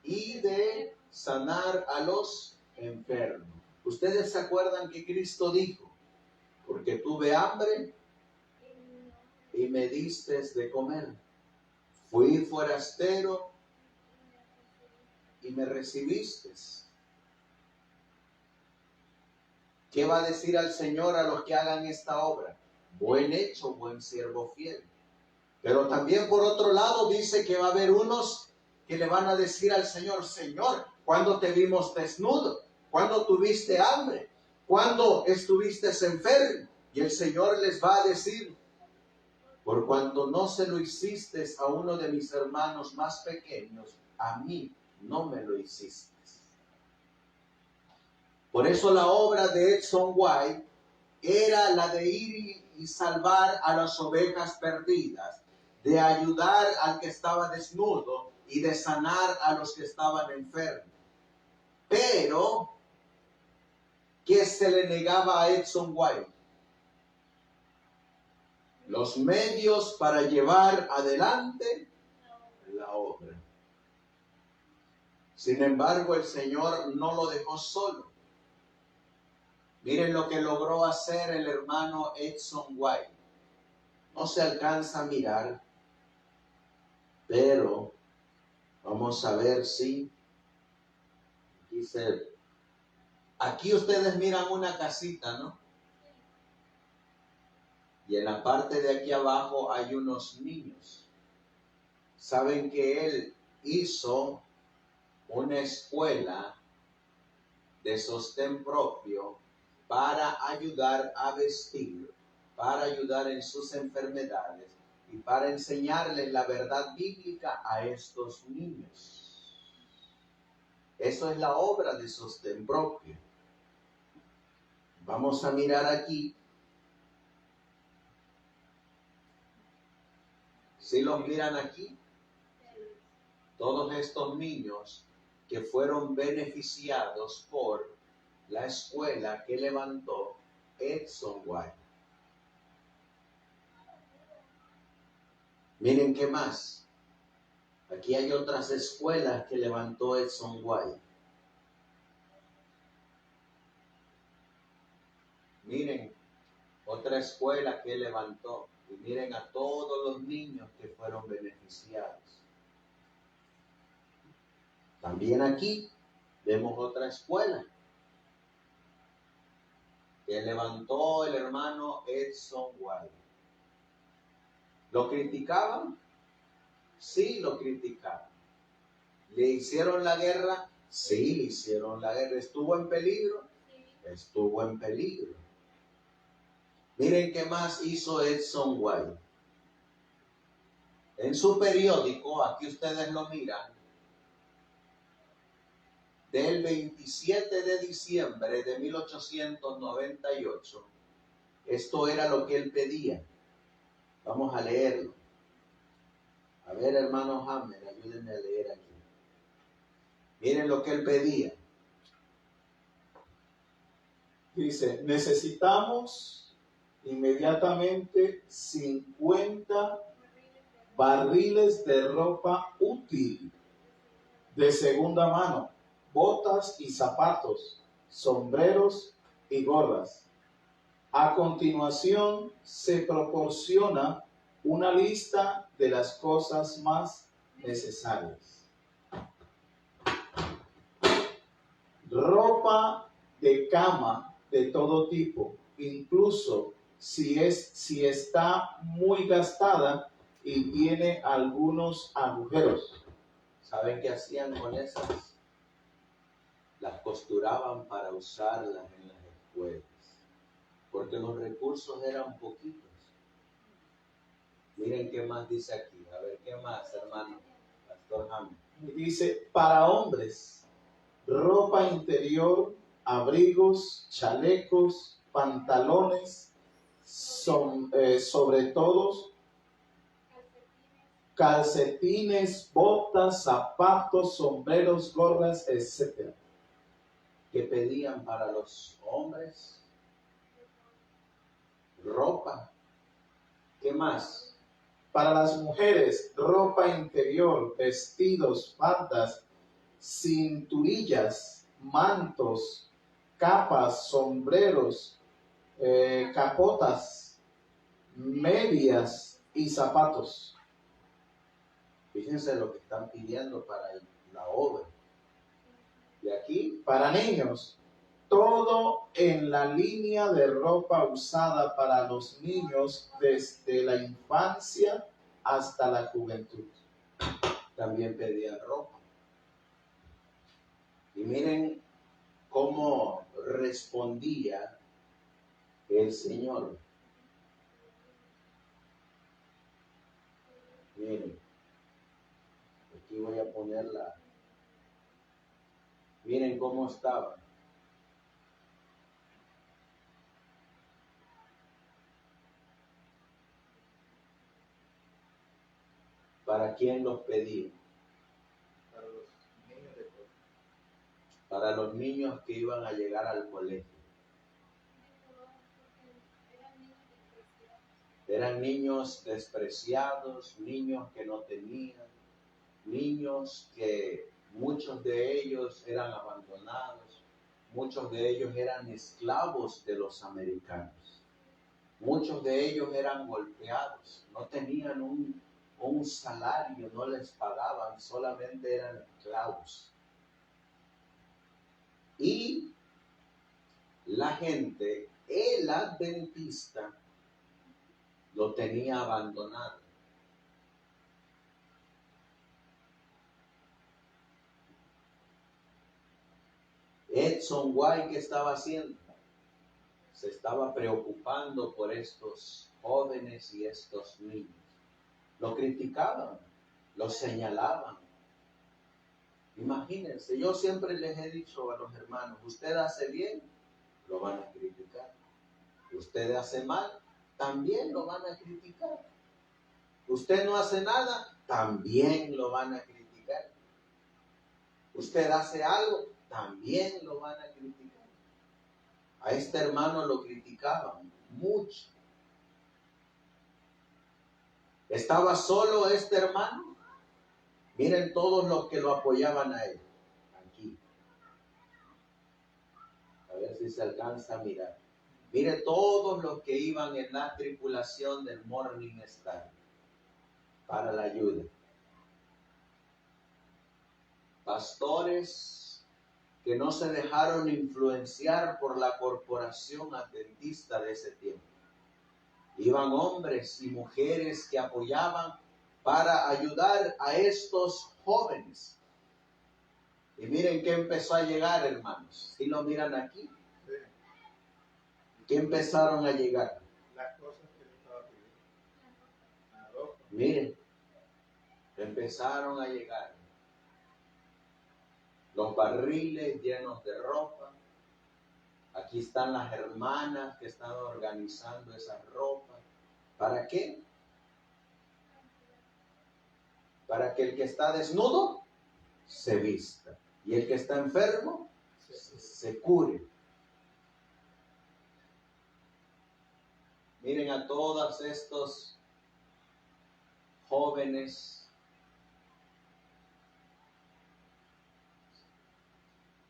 y de sanar a los enfermos. ¿Ustedes se acuerdan que Cristo dijo? Porque tuve hambre y me diste de comer. Fui forastero y me recibiste. ¿Qué va a decir al Señor a los que hagan esta obra? Buen hecho, buen siervo fiel. Pero también por otro lado dice que va a haber unos que le van a decir al Señor, Señor, ¿cuándo te vimos desnudo? ¿Cuándo tuviste hambre? ¿Cuándo estuviste enfermo? Y el Señor les va a decir, por cuanto no se lo hiciste a uno de mis hermanos más pequeños, a mí no me lo hiciste. Por eso la obra de Edson White era la de ir y salvar a las ovejas perdidas, de ayudar al que estaba desnudo y de sanar a los que estaban enfermos. Pero, ¿qué se le negaba a Edson White? Los medios para llevar adelante la obra. Sin embargo, el Señor no lo dejó solo. Miren lo que logró hacer el hermano Edson White. No se alcanza a mirar, pero vamos a ver si dice, aquí ustedes miran una casita, ¿no? Y en la parte de aquí abajo hay unos niños. Saben que él hizo una escuela de sostén propio para ayudar a vestir, para ayudar en sus enfermedades y para enseñarles la verdad bíblica a estos niños. Eso es la obra de sostén propio. Vamos a mirar aquí. ¿Sí los miran aquí? Todos estos niños que fueron beneficiados por la escuela que levantó Edson White. Miren qué más. Aquí hay otras escuelas que levantó Edson White. Miren, otra escuela que levantó. Y miren a todos los niños que fueron beneficiados. También aquí vemos otra escuela que levantó el hermano Edson White. ¿Lo criticaban? Sí, lo criticaban. ¿Le hicieron la guerra? Sí, le hicieron la guerra. ¿Estuvo en peligro? Estuvo en peligro. Miren qué más hizo Edson White. En su periódico, aquí ustedes lo miran, del 27 de diciembre de 1898, esto era lo que él pedía. Vamos a leerlo. A ver, hermano Hammer, ayúdenme a leer aquí. Miren lo que él pedía. Dice, necesitamos inmediatamente 50 barriles de ropa útil de segunda mano, botas y zapatos, sombreros y gorras. A continuación se proporciona una lista de las cosas más necesarias. Ropa de cama de todo tipo, incluso si está muy gastada y tiene algunos agujeros. ¿Saben qué hacían con esas? Las costuraban para usarlas en las escuelas, porque los recursos eran poquitos. Miren qué más dice aquí. A ver, ¿qué más, hermano? Pastor Hammer. Dice, para hombres, ropa interior, abrigos, chalecos, pantalones, sobre todo, calcetines, botas, zapatos, sombreros, gorras, etc. ¿Qué pedían para los hombres? Ropa. ¿Qué más? Para las mujeres, ropa interior, vestidos, faldas, cinturillas, mantos, capas, sombreros, capotas, medias y zapatos. Fíjense lo que están pidiendo para la obra. Y aquí, Para niños, todo en la línea de ropa usada para los niños desde la infancia hasta la juventud. También pedían ropa. Y miren cómo respondía el Señor. Miren, aquí voy a ponerla. Miren cómo estaba. ¿Para quién los pedía? Para los niños de colegio. Para los niños que iban a llegar al colegio. Eran niños despreciados, niños que no tenían, niños que muchos de ellos eran abandonados, muchos de ellos eran esclavos de los americanos, muchos de ellos eran golpeados, no tenían un salario, no les pagaban, solamente eran esclavos. Y la gente, el adventista, lo tenía abandonado. Edson White, ¿qué estaba haciendo? Se estaba preocupando por estos jóvenes y estos niños. Lo criticaban, lo señalaban. Imagínense, yo siempre les he dicho a los hermanos, usted hace bien, lo van a criticar. Usted hace mal, también lo van a criticar. Usted no hace nada, también lo van a criticar. Usted hace algo, también lo van a criticar. A este hermano lo criticaban mucho. ¿Estaba solo este hermano? Miren todos los que lo apoyaban a él. Aquí. A ver si se alcanza a mirar. Mire todos los que iban en la tripulación del Morning Star para la ayuda. Pastores que no se dejaron influenciar por la corporación adventista de ese tiempo. Iban hombres y mujeres que apoyaban para ayudar a estos jóvenes. Y miren que empezó a llegar, hermanos. ¿Sí lo miran aquí? Sí. ¿Qué empezaron a llegar? Las cosas que le estaba pidiendo. La ropa. Miren, empezaron a llegar los barriles llenos de ropa. Aquí están las hermanas que están organizando esa ropa. ¿Para qué? Para que el que está desnudo se vista y el que está enfermo se cure. Miren a todos estos jóvenes.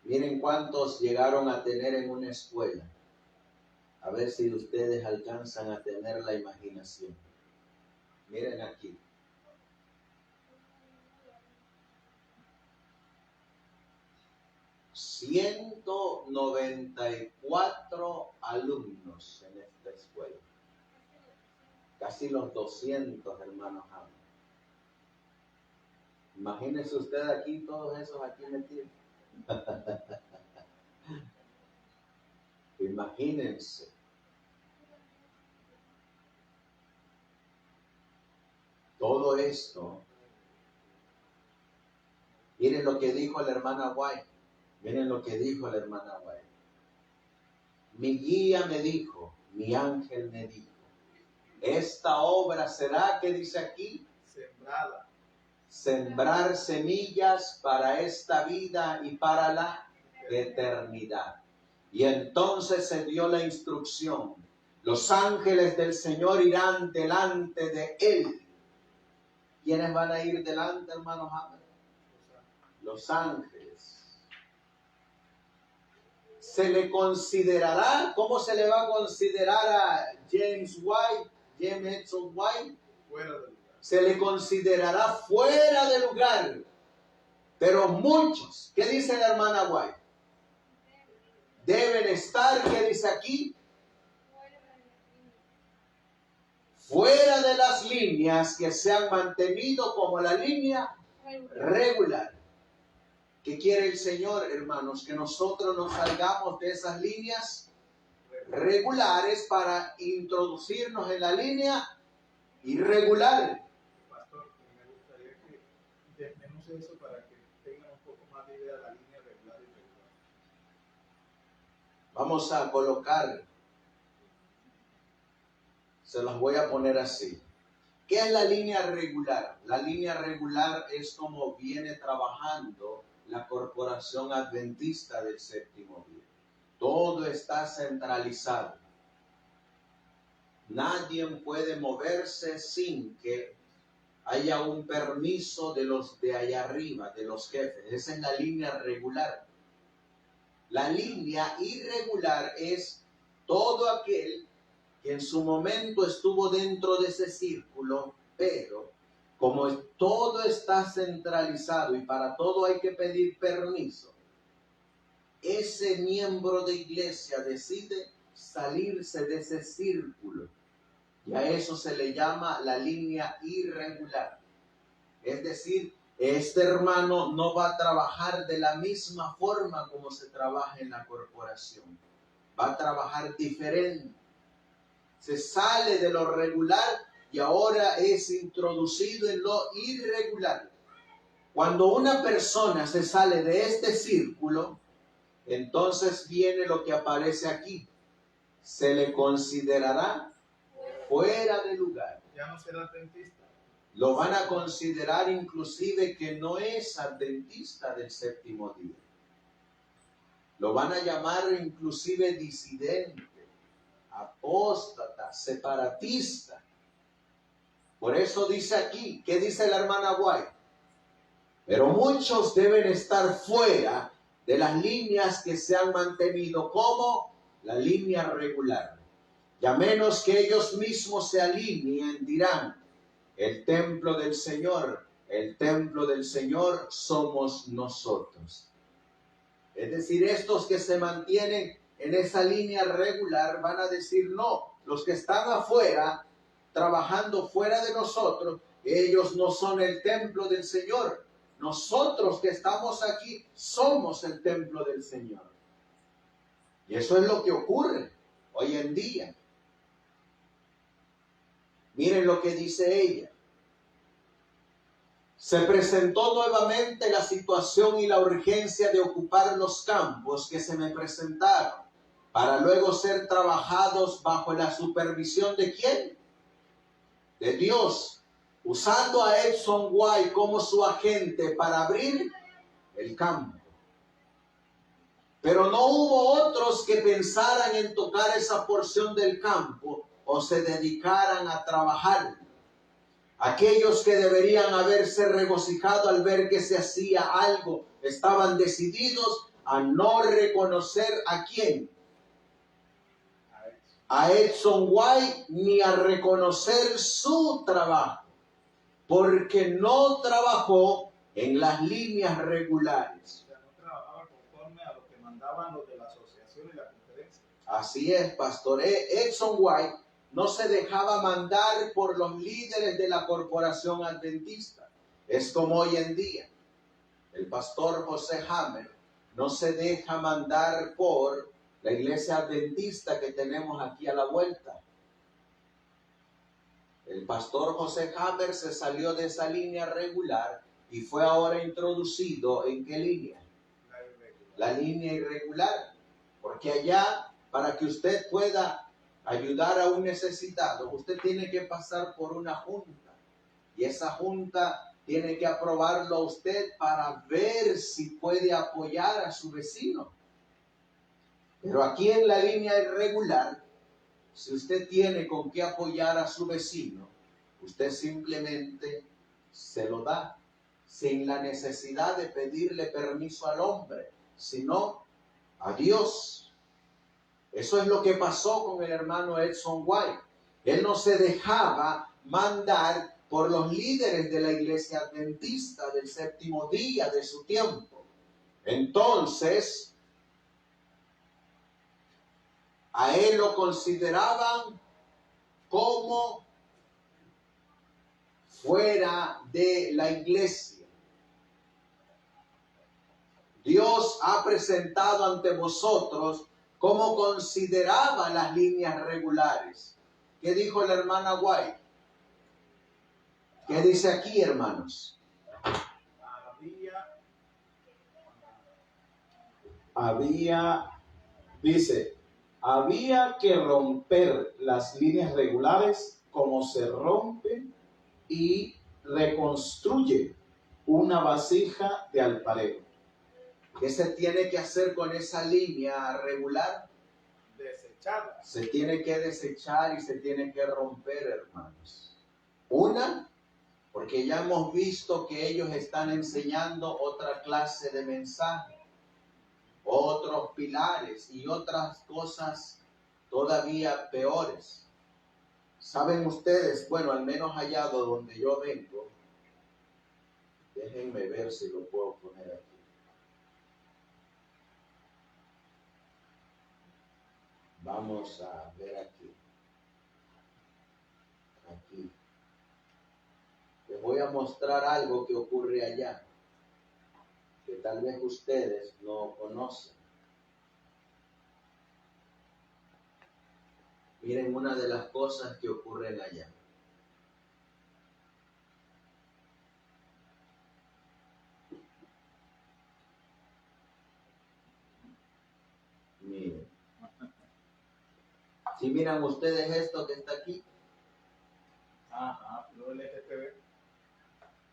Miren cuántos llegaron a tener en una escuela. A ver si ustedes alcanzan a tener la imaginación. Miren aquí. ...194 alumnos en esta escuela. Casi los 200 hermanos aman. Imagínense usted aquí, todos esos aquí metidos. Imagínense. Todo esto. Miren lo que dijo la hermana White. Miren lo que dijo la hermana White. Mi guía me dijo, mi ángel me dijo, esta obra será, ¿qué dice aquí? Sembrada. Sembrar semillas para esta vida y para la eternidad. Y entonces se dio la instrucción. Los ángeles del Señor irán delante de él. ¿Quiénes van a ir delante, hermanos? Los ángeles. Se le considerará, ¿cómo se le va a considerar a James Edson White? Fuera del lugar. Se le considerará fuera de lugar. Pero muchos, ¿qué dice la hermana White? deben estar, ¿qué dice aquí? Fuera de las líneas que se han mantenido como la línea regular. ¿Qué quiere el Señor, hermanos? Que nosotros nos salgamos de esas líneas regulares para introducirnos en la línea irregular. Pastor, me gustaría que desmenuce eso para que tengan un poco más de idea de la línea regular y irregular. Vamos a colocar, se las voy a poner así. ¿Qué es la línea regular? La línea regular es como viene trabajando la Corporación Adventista del Séptimo Día. Todo está centralizado. Nadie puede moverse sin que haya un permiso de los de allá arriba, de los jefes. Esa es la línea regular. La línea irregular es todo aquel que en su momento estuvo dentro de ese círculo, pero como todo está centralizado y para todo hay que pedir permiso, ese miembro de iglesia decide salirse de ese círculo y a eso se le llama la línea irregular. Es decir, este hermano no va a trabajar de la misma forma como se trabaja en la corporación. Va a trabajar diferente. Se sale de lo regular y ahora es introducido en lo irregular. Cuando una persona se sale de este círculo, entonces viene lo que aparece aquí. Se le considerará fuera de lugar. Ya no será adventista. Lo van a considerar inclusive que no es adventista del séptimo día. Lo van a llamar inclusive disidente, apóstata, separatista. Por eso dice aquí, ¿qué dice la hermana White? Pero muchos deben estar fuera de las líneas que se han mantenido como la línea regular. Y a menos que ellos mismos se alineen, dirán, el templo del Señor somos nosotros. Es decir, estos que se mantienen en esa línea regular van a decir, no, los que están afuera, trabajando fuera de nosotros, ellos no son el templo del Señor. Nosotros que estamos aquí somos el templo del Señor. Y eso es lo que ocurre hoy en día. Miren lo que dice ella. Se presentó nuevamente la situación y la urgencia de ocupar los campos que se me presentaron, para luego ser trabajados bajo la supervisión ¿de quién? De Dios, usando a Edson White como su agente para abrir el campo. Pero no hubo otros que pensaran en tocar esa porción del campo o se dedicaran a trabajar. Aquellos que deberían haberse regocijado al ver que se hacía algo, estaban decididos a no reconocer ¿a quién? A Edson White, ni a reconocer su trabajo, porque no trabajó en las líneas regulares. O sea, no trabajaba conforme a lo que mandaban los de la asociación y la conferencia. Así es, pastor. Edson White no se dejaba mandar por los líderes de la corporación adventista. Es como hoy en día. El pastor José Hammer no se deja mandar por la iglesia adventista que tenemos aquí a la vuelta. El pastor José Hammer se salió de esa línea regular y fue ahora introducido ¿en qué línea? La línea irregular. Porque allá, para que usted pueda ayudar a un necesitado, usted tiene que pasar por una junta. Y esa junta tiene que aprobarlo a usted para ver si puede apoyar a su vecino. Pero aquí en la línea irregular, si usted tiene con qué apoyar a su vecino, usted simplemente se lo da, sin la necesidad de pedirle permiso al hombre, sino a Dios. Eso es lo que pasó con el hermano Edson White. Él no se dejaba mandar por los líderes de la iglesia adventista del séptimo día de su tiempo. Entonces, A él lo consideraban como fuera de la iglesia. Dios ha presentado ante vosotros cómo consideraba las líneas regulares. ¿Qué dijo la hermana White? ¿Qué dice aquí, hermanos? Dice, había que romper las líneas regulares como se rompe y reconstruye una vasija de alfarero. ¿Qué se tiene que hacer con esa línea regular? Desecharla. Se tiene que desechar y se tiene que romper, hermanos. Una, porque ya hemos visto que ellos están enseñando otra clase de mensaje, otros pilares y otras cosas todavía peores. ¿Saben ustedes? Bueno, al menos allá de donde yo vengo, déjenme ver si lo puedo poner aquí. Vamos a ver aquí. Aquí. Les voy a mostrar algo que ocurre allá, que tal vez ustedes no conocen. Miren una de las cosas que ocurren allá. Miren. Si miran ustedes esto que está aquí,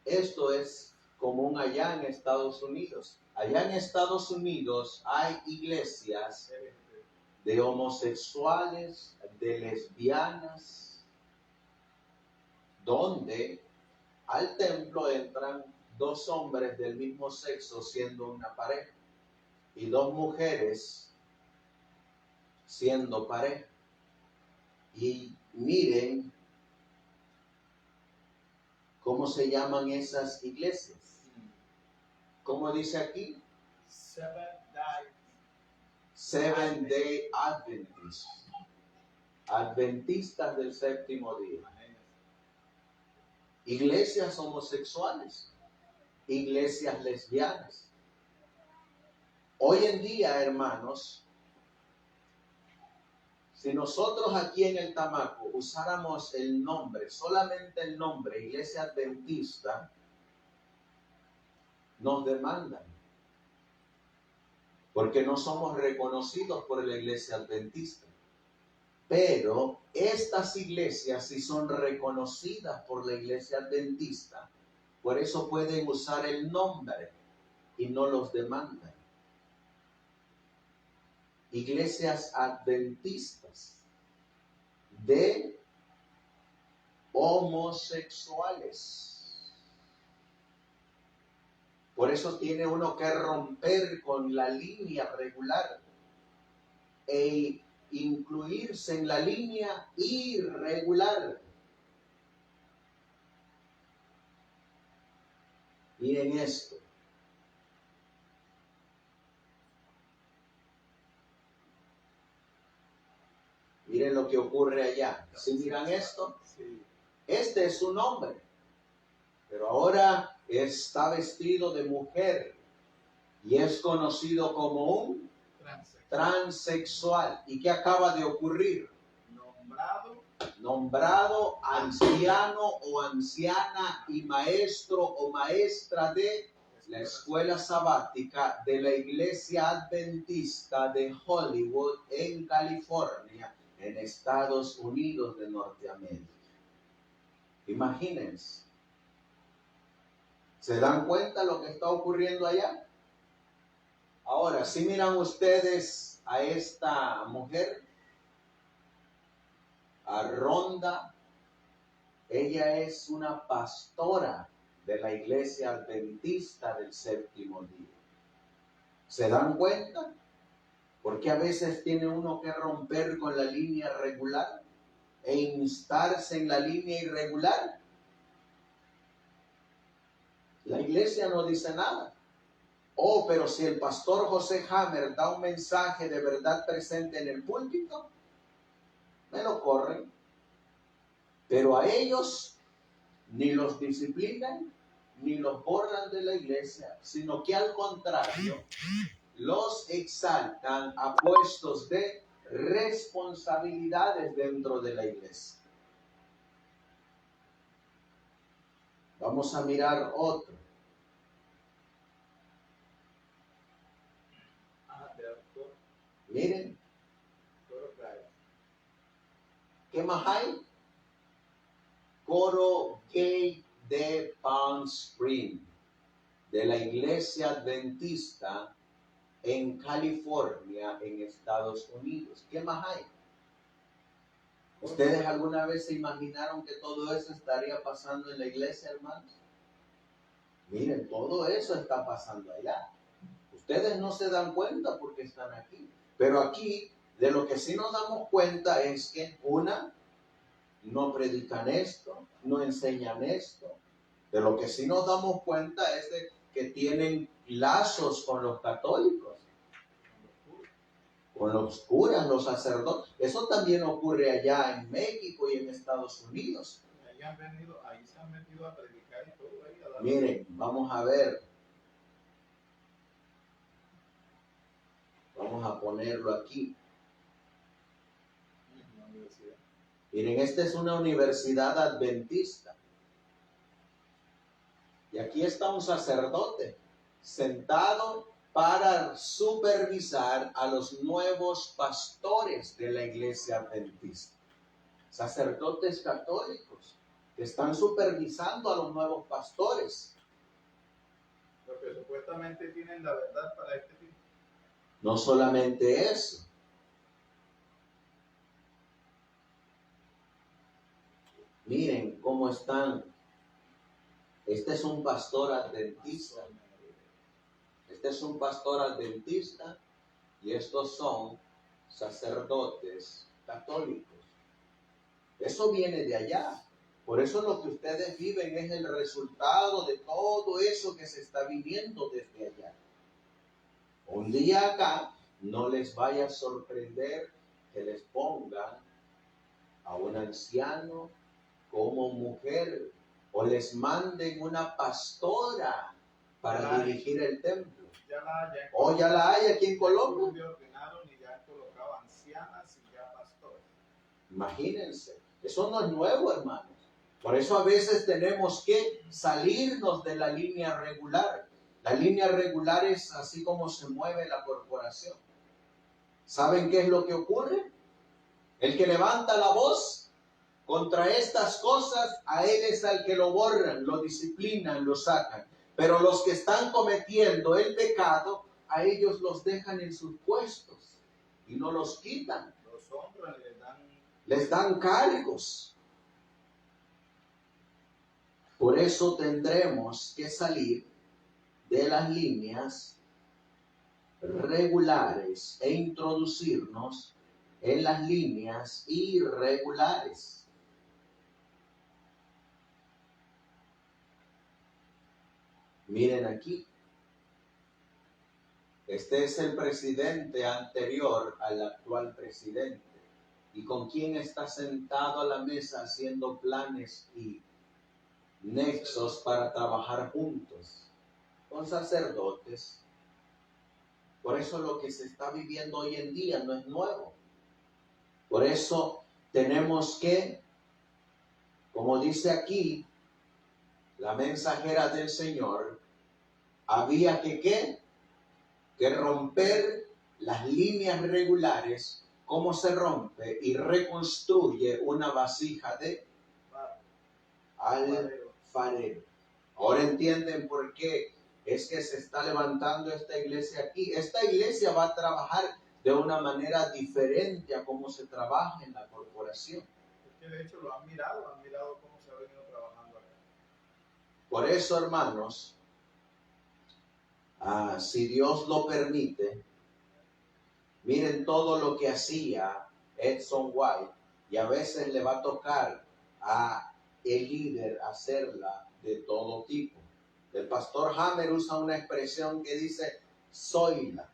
esto es común allá en Estados Unidos. Allá en Estados Unidos hay iglesias de homosexuales, de lesbianas, donde al templo entran dos hombres del mismo sexo siendo una pareja y dos mujeres siendo pareja. Y miren cómo se llaman esas iglesias. ¿Cómo dice aquí? Seventh Day Adventists. Adventistas del séptimo día. Iglesias homosexuales. Iglesias lesbianas. Hoy en día, hermanos, si nosotros aquí en el Tamaco usáramos el nombre, solamente el nombre Iglesia Adventista, nos demandan. Porque no somos reconocidos por la Iglesia Adventista. Pero estas iglesias sí son reconocidas por la Iglesia Adventista. Por eso pueden usar el nombre y no los demandan. Iglesias adventistas de homosexuales. Por eso tiene uno que romper con la línea regular e incluirse en la línea irregular. Miren esto. Miren lo que ocurre allá. ¿Sí miran esto? Este es un hombre, pero ahora está vestido de mujer y es conocido como un transexual. ¿Y qué acaba de ocurrir? Nombrado anciano o anciana y maestro o maestra de la escuela sabática de la Iglesia Adventista de Hollywood en California, en Estados Unidos de Norteamérica. Imagínense. ¿Se dan cuenta lo que está ocurriendo allá? Ahora, si miran ustedes a esta mujer, a Rhonda, ella es una pastora de la Iglesia Adventista del séptimo día. ¿Se dan cuenta? Porque a veces tiene uno que romper con la línea regular e instarse en la línea irregular. La iglesia no dice nada. Oh, pero si el pastor José Hammer da un mensaje de verdad presente en el púlpito, me lo corren. Pero a ellos ni los disciplinan, ni los borran de la iglesia, sino que al contrario, los exaltan a puestos de responsabilidades dentro de la iglesia. Vamos a mirar otro. Miren, ¿qué más hay? Coro Gay de Palm Springs, de la iglesia adventista en California, en Estados Unidos. ¿Qué más hay? ¿Ustedes alguna vez se imaginaron que todo eso estaría pasando en la iglesia, hermanos? Miren, todo eso está pasando allá. Ustedes no se dan cuenta porque están aquí. Pero aquí, de lo que sí nos damos cuenta es que, una, no predican esto, no enseñan esto. De lo que sí nos damos cuenta es de que tienen lazos con los católicos, con los curas, los sacerdotes. Eso también ocurre allá en México y en Estados Unidos. Ahí se han metido a predicar y todo. Miren, vamos a ver. Vamos a ponerlo aquí. Miren, esta es una universidad adventista. Y aquí está un sacerdote sentado para supervisar a los nuevos pastores de la iglesia adventista. Sacerdotes católicos que están supervisando a los nuevos pastores. Porque supuestamente tienen la verdad para este tipo. No solamente eso. Miren cómo están. Este es un pastor adventista. Este es un pastor adventista y estos son sacerdotes católicos. Eso viene de allá. Por eso lo que ustedes viven es el resultado de todo eso que se está viviendo desde allá. Un día acá no les vaya a sorprender que les pongan a un anciano como mujer o les manden una pastora para dirigir el templo. Ya la hay aquí en Colombia. Imagínense, eso no es nuevo, hermanos. Por eso a veces tenemos que salirnos de la línea regular. La línea regular es así como se mueve la corporación. ¿Saben qué es lo que ocurre? El que levanta la voz contra estas cosas, a él es al que lo borran, lo disciplinan, lo sacan. Pero los que están cometiendo el pecado, a ellos los dejan en sus puestos y no los quitan. Los honran, les dan cargos. Por eso tendremos que salir de las líneas regulares e introducirnos en las líneas irregulares. Miren aquí. Este es el presidente anterior al actual presidente. ¿Y con quién está sentado a la mesa haciendo planes y nexos para trabajar juntos? Con sacerdotes. Por eso lo que se está viviendo hoy en día no es nuevo. Por eso tenemos que, como dice aquí, la mensajera del Señor, había que romper las líneas regulares. ¿Cómo se rompe y reconstruye una vasija de alfarero? Ahora entienden por qué es que se está levantando esta iglesia aquí. Esta iglesia va a trabajar de una manera diferente a cómo se trabaja en la corporación. Es que de hecho lo han mirado cómo se ha venido trabajando acá. Por eso, hermanos, si Dios lo permite, miren todo lo que hacía Edson White, y a veces le va a tocar a el líder hacerla de todo tipo. El pastor Hammer usa una expresión que dice soyla.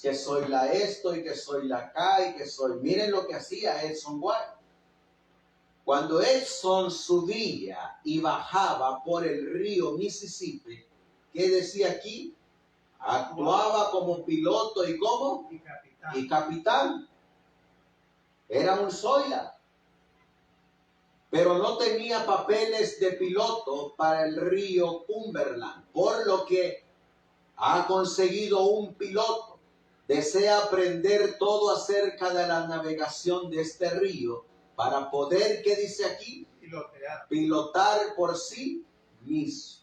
Que soyla esto y que soyla acá y que soy. Miren lo que hacía Edson White. Cuando Edson subía y bajaba por el río Mississippi, ¿qué decía aquí? Actuaba como piloto y como y capitán. Era un soya, pero no tenía papeles de piloto para el río Cumberland, por lo que ha conseguido un piloto. Desea aprender todo acerca de la navegación de este río para poder, ¿qué dice aquí? Pilotar por sí mismo.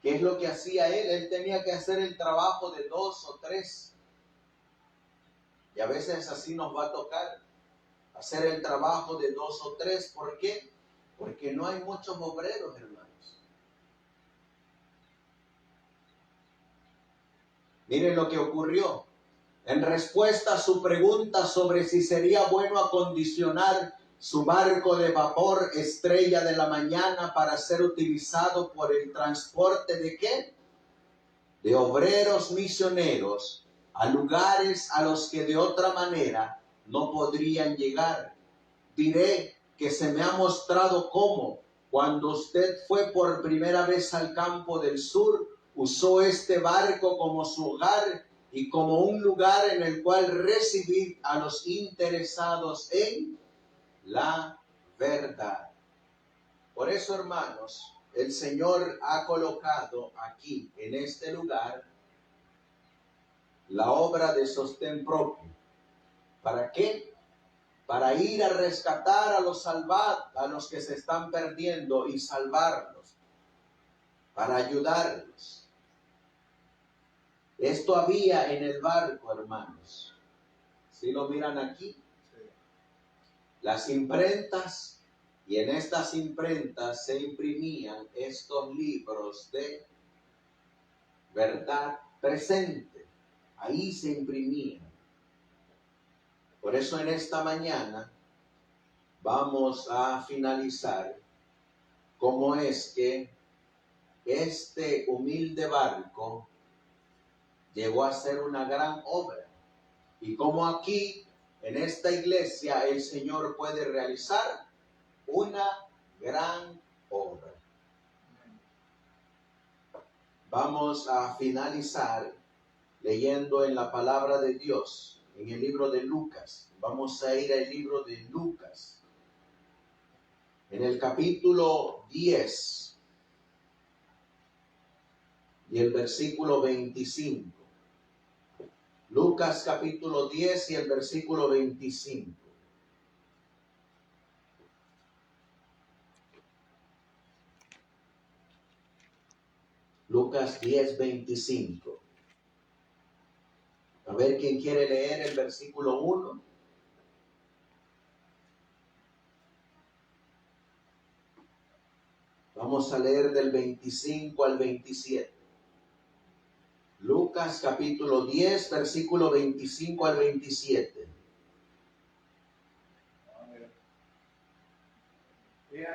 ¿Qué es lo que hacía él? Él tenía que hacer el trabajo de 2 o 3. Y a veces así nos va a tocar hacer el trabajo de 2 o 3. ¿Por qué? Porque no hay muchos obreros, hermanos. Miren lo que ocurrió. En respuesta a su pregunta sobre si sería bueno acondicionar su barco de vapor Estrella de la Mañana para ser utilizado por el transporte ¿de qué? De obreros misioneros a lugares a los que de otra manera no podrían llegar. Diré que se me ha mostrado cómo, cuando usted fue por primera vez al campo del sur, usó este barco como su hogar y como un lugar en el cual recibir a los interesados en la verdad. Por eso, hermanos, el Señor ha colocado aquí, en este lugar, la obra de sostén propio. ¿Para qué? Para ir a rescatar a los que se están perdiendo y salvarlos, para ayudarlos. Esto había en el barco, hermanos. ¿Sí lo miran aquí? Las imprentas, y en estas imprentas se imprimían estos libros de verdad presente. Ahí se imprimían. Por eso en esta mañana vamos a finalizar cómo es que este humilde barco llegó a ser una gran obra. Y cómo aquí, en esta iglesia, el Señor puede realizar una gran obra. Vamos a finalizar leyendo en la palabra de Dios, en el libro de Lucas. Vamos a ir al libro de Lucas. En el capítulo 10 y el versículo 25. Lucas capítulo 10 y el versículo 25. Lucas 10, 25. A ver quién quiere leer el versículo 1. Vamos a leer del 25 al 27. Lucas capítulo 10, versículo 25 al 27. He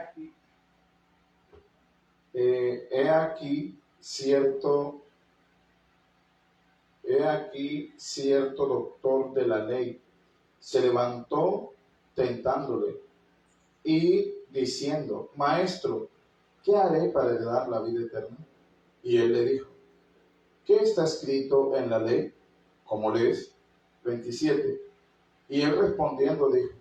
aquí cierto doctor de la ley se levantó tentándole y diciendo: Maestro, ¿qué haré para heredar la vida eterna? Y él le dijo: ¿qué está escrito en la ley? ¿Cómo lees? 27. Y él respondiendo dijo: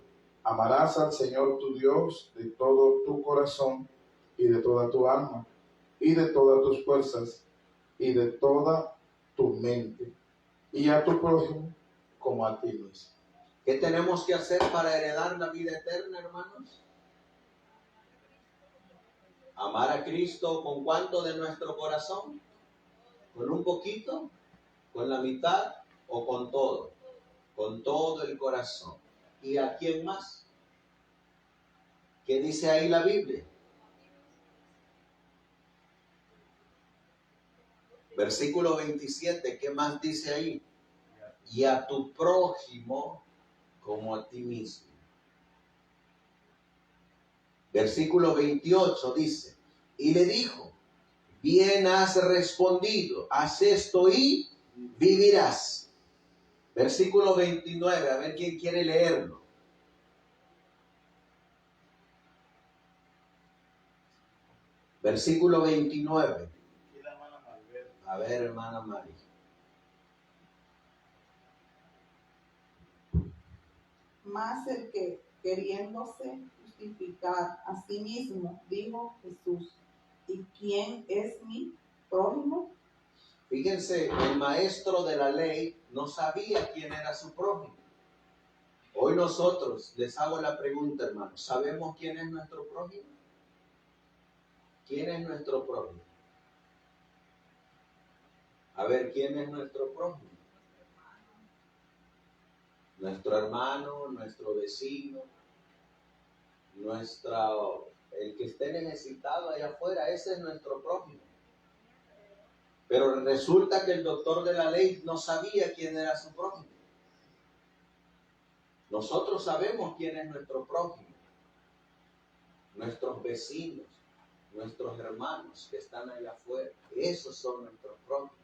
amarás al Señor tu Dios de todo tu corazón y de toda tu alma y de todas tus fuerzas y de toda tu mente, y a tu prójimo como a ti mismo. ¿Qué tenemos que hacer para heredar la vida eterna, hermanos? Amar a Cristo ¿con cuánto de nuestro corazón? ¿Con un poquito? ¿Con la mitad? ¿O con todo? Con todo el corazón. ¿Y a quién más? ¿Qué dice ahí la Biblia? Versículo 27, ¿qué más dice ahí? Y a tu prójimo como a ti mismo. Versículo 28 dice, y le dijo, bien has respondido, haz esto y vivirás. Versículo 29, a ver quién quiere leerlo. Versículo 29. A ver, hermana María. Mas el que, queriéndose justificar a sí mismo, dijo Jesús, ¿y quién es mi prójimo? Fíjense, el maestro de la ley no sabía quién era su prójimo. Hoy nosotros les hago la pregunta, hermanos, ¿sabemos quién es nuestro prójimo? ¿Quién es nuestro prójimo? A ver, ¿quién es nuestro prójimo? Nuestro hermano, nuestro vecino, el que esté necesitado allá afuera, ese es nuestro prójimo. Pero resulta que el doctor de la ley no sabía quién era su prójimo. Nosotros sabemos quién es nuestro prójimo. Nuestros vecinos, nuestros hermanos que están allá afuera, esos son nuestros prójimos.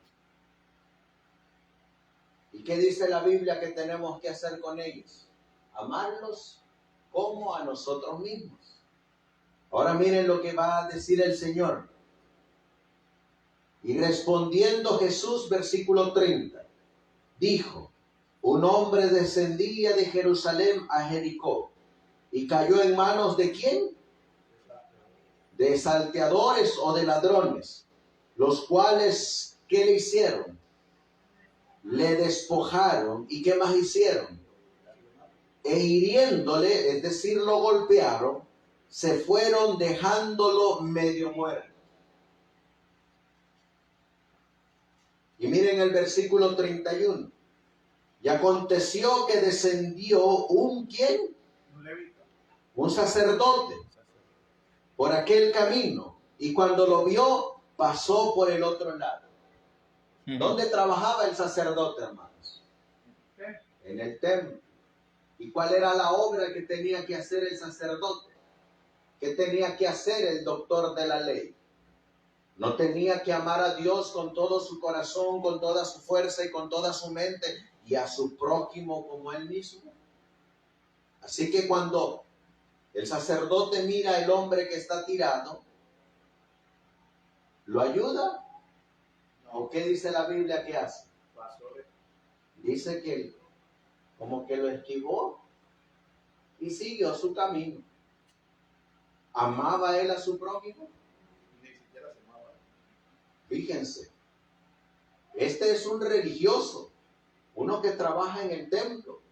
¿Y qué dice la Biblia que tenemos que hacer con ellos? Amarlos como a nosotros mismos. Ahora miren lo que va a decir el Señor. Y respondiendo Jesús, versículo 30, dijo, un hombre descendía de Jerusalén a Jericó y cayó en manos ¿de quién? De salteadores o de ladrones, los cuales, ¿qué le hicieron? Le despojaron. ¿Y qué más hicieron? E hiriéndole, es decir, lo golpearon, se fueron dejándolo medio muerto. Y miren el versículo 31. Y aconteció que descendió un ¿quién? Un sacerdote por aquel camino. Y cuando lo vio, pasó por el otro lado. ¿Dónde trabajaba el sacerdote, hermanos? En el templo. ¿Y cuál era la obra que tenía que hacer el sacerdote? ¿Qué tenía que hacer el doctor de la ley? ¿No tenía que amar a Dios con todo su corazón, con toda su fuerza y con toda su mente, y a su prójimo como él mismo? Así que cuando el sacerdote mira al hombre que está tirado, ¿lo ayuda? ¿O qué dice la Biblia que hace? Dice que como que lo esquivó y siguió su camino. ¿Amaba él a su prójimo? Ni siquiera se amaba. Fíjense, este es un religioso, uno que trabaja en el templo,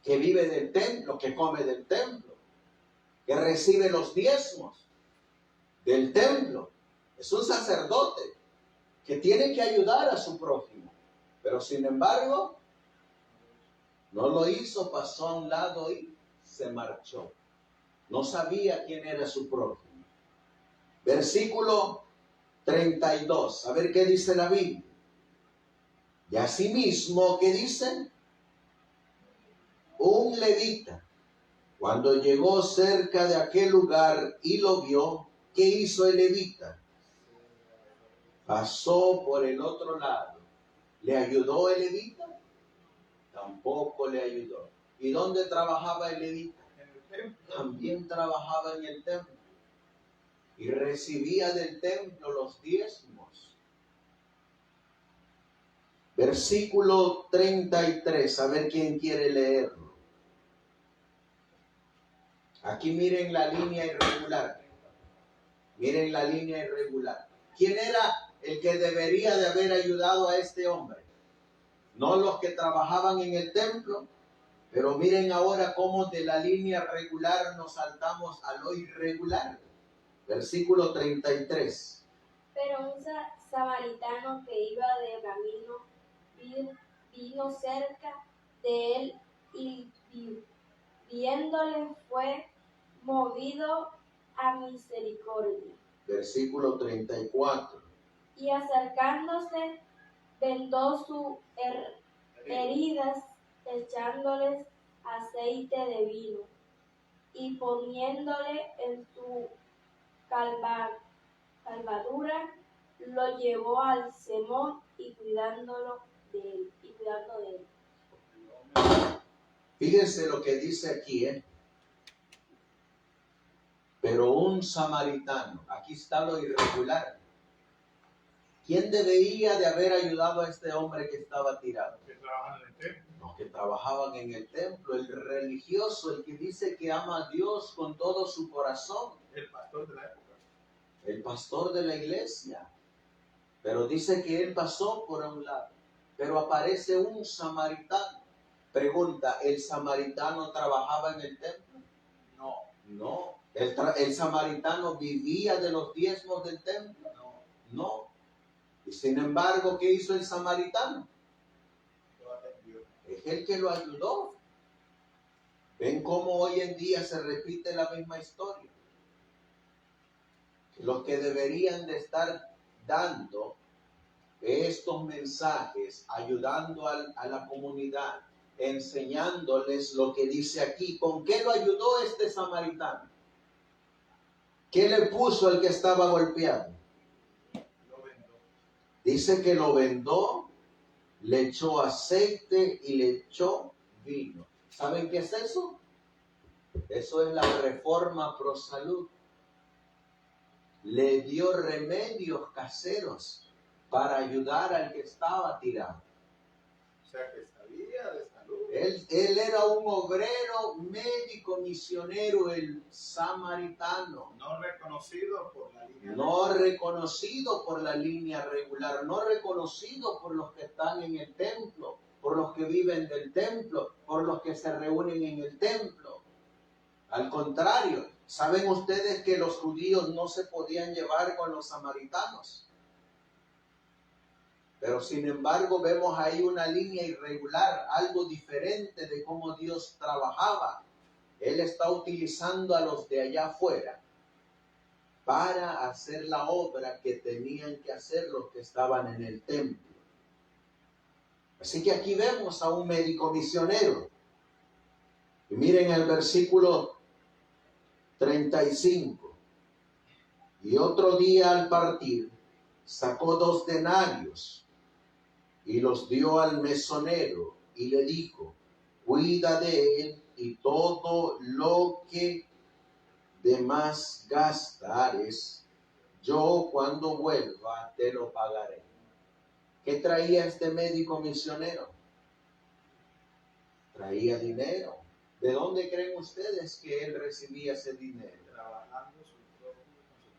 que vive del templo, que come del templo, que recibe los diezmos del templo. Es un sacerdote que tiene que ayudar a su prójimo, pero sin embargo no lo hizo, pasó a un lado y se marchó. No sabía quién era su prójimo. Versículo 32. A ver qué dice la Biblia. Y asimismo, ¿qué dice? Un levita, cuando llegó cerca de aquel lugar y lo vio, ¿qué hizo el levita? Pasó por el otro lado. ¿Le ayudó el levita? Tampoco le ayudó. ¿Y dónde trabajaba el levita? También trabajaba en el templo. Y recibía del templo los diezmos. Versículo 33, a ver quién quiere leerlo. Aquí miren la línea irregular. Miren la línea irregular. ¿Quién era el que debería de haber ayudado a este hombre? No los que trabajaban en el templo, pero miren ahora cómo de la línea regular nos saltamos a lo irregular. Versículo 33. Pero un samaritano que iba de camino vino cerca de él y viéndole fue movido a misericordia. Versículo 34. Y acercándose, vendó sus heridas, echándoles aceite de vino. y poniéndole en su calvadura, lo llevó al Semón y cuidando de él. Fíjense lo que dice aquí, Pero un samaritano, aquí está lo irregular. ¿Quién debería de haber ayudado a este hombre que estaba tirado? Que trabajan en el templo. Los que trabajaban en el templo, el religioso, el que dice que ama a Dios con todo su corazón. El pastor de la época. El pastor de la iglesia. Pero dice que él pasó por un lado. Pero aparece un samaritano. Pregunta, ¿el samaritano trabajaba en el templo? No. ¿El samaritano vivía de los diezmos del templo? No. Y sin embargo, ¿qué hizo el samaritano? Es el que lo ayudó. ¿Ven cómo hoy en día se repite la misma historia? Los que deberían de estar dando estos mensajes, ayudando a la comunidad, enseñándoles lo que dice aquí. ¿Con qué lo ayudó este samaritano? ¿Qué le puso al que estaba golpeado? Lo vendó. Dice que lo vendó, le echó aceite y le echó vino. ¿Saben qué es eso? Eso es la reforma pro salud. Le dio remedios caseros para ayudar al que estaba tirado. O sea que sabía de salud. Él era un obrero, médico, misionero, el samaritano. No reconocido por la línea. No reconocido por la línea regular, no reconocido por los que están en el templo, por los que viven del templo, por los que se reúnen en el templo. Al contrario, ¿saben ustedes que los judíos no se podían llevar con los samaritanos? Pero sin embargo vemos ahí una línea irregular, algo diferente de cómo Dios trabajaba. Él está utilizando a los de allá afuera para hacer la obra que tenían que hacer los que estaban en el templo. Así que aquí vemos a un médico misionero. Y miren el versículo 35. Y otro día al partir, sacó 2 denarios y los dio al mesonero y le dijo, cuida de él y todo lo que de más gastares, yo cuando vuelva te lo pagaré. ¿Qué traía este médico misionero? Traía dinero. ¿De dónde creen ustedes que él recibía ese dinero? Trabajando con su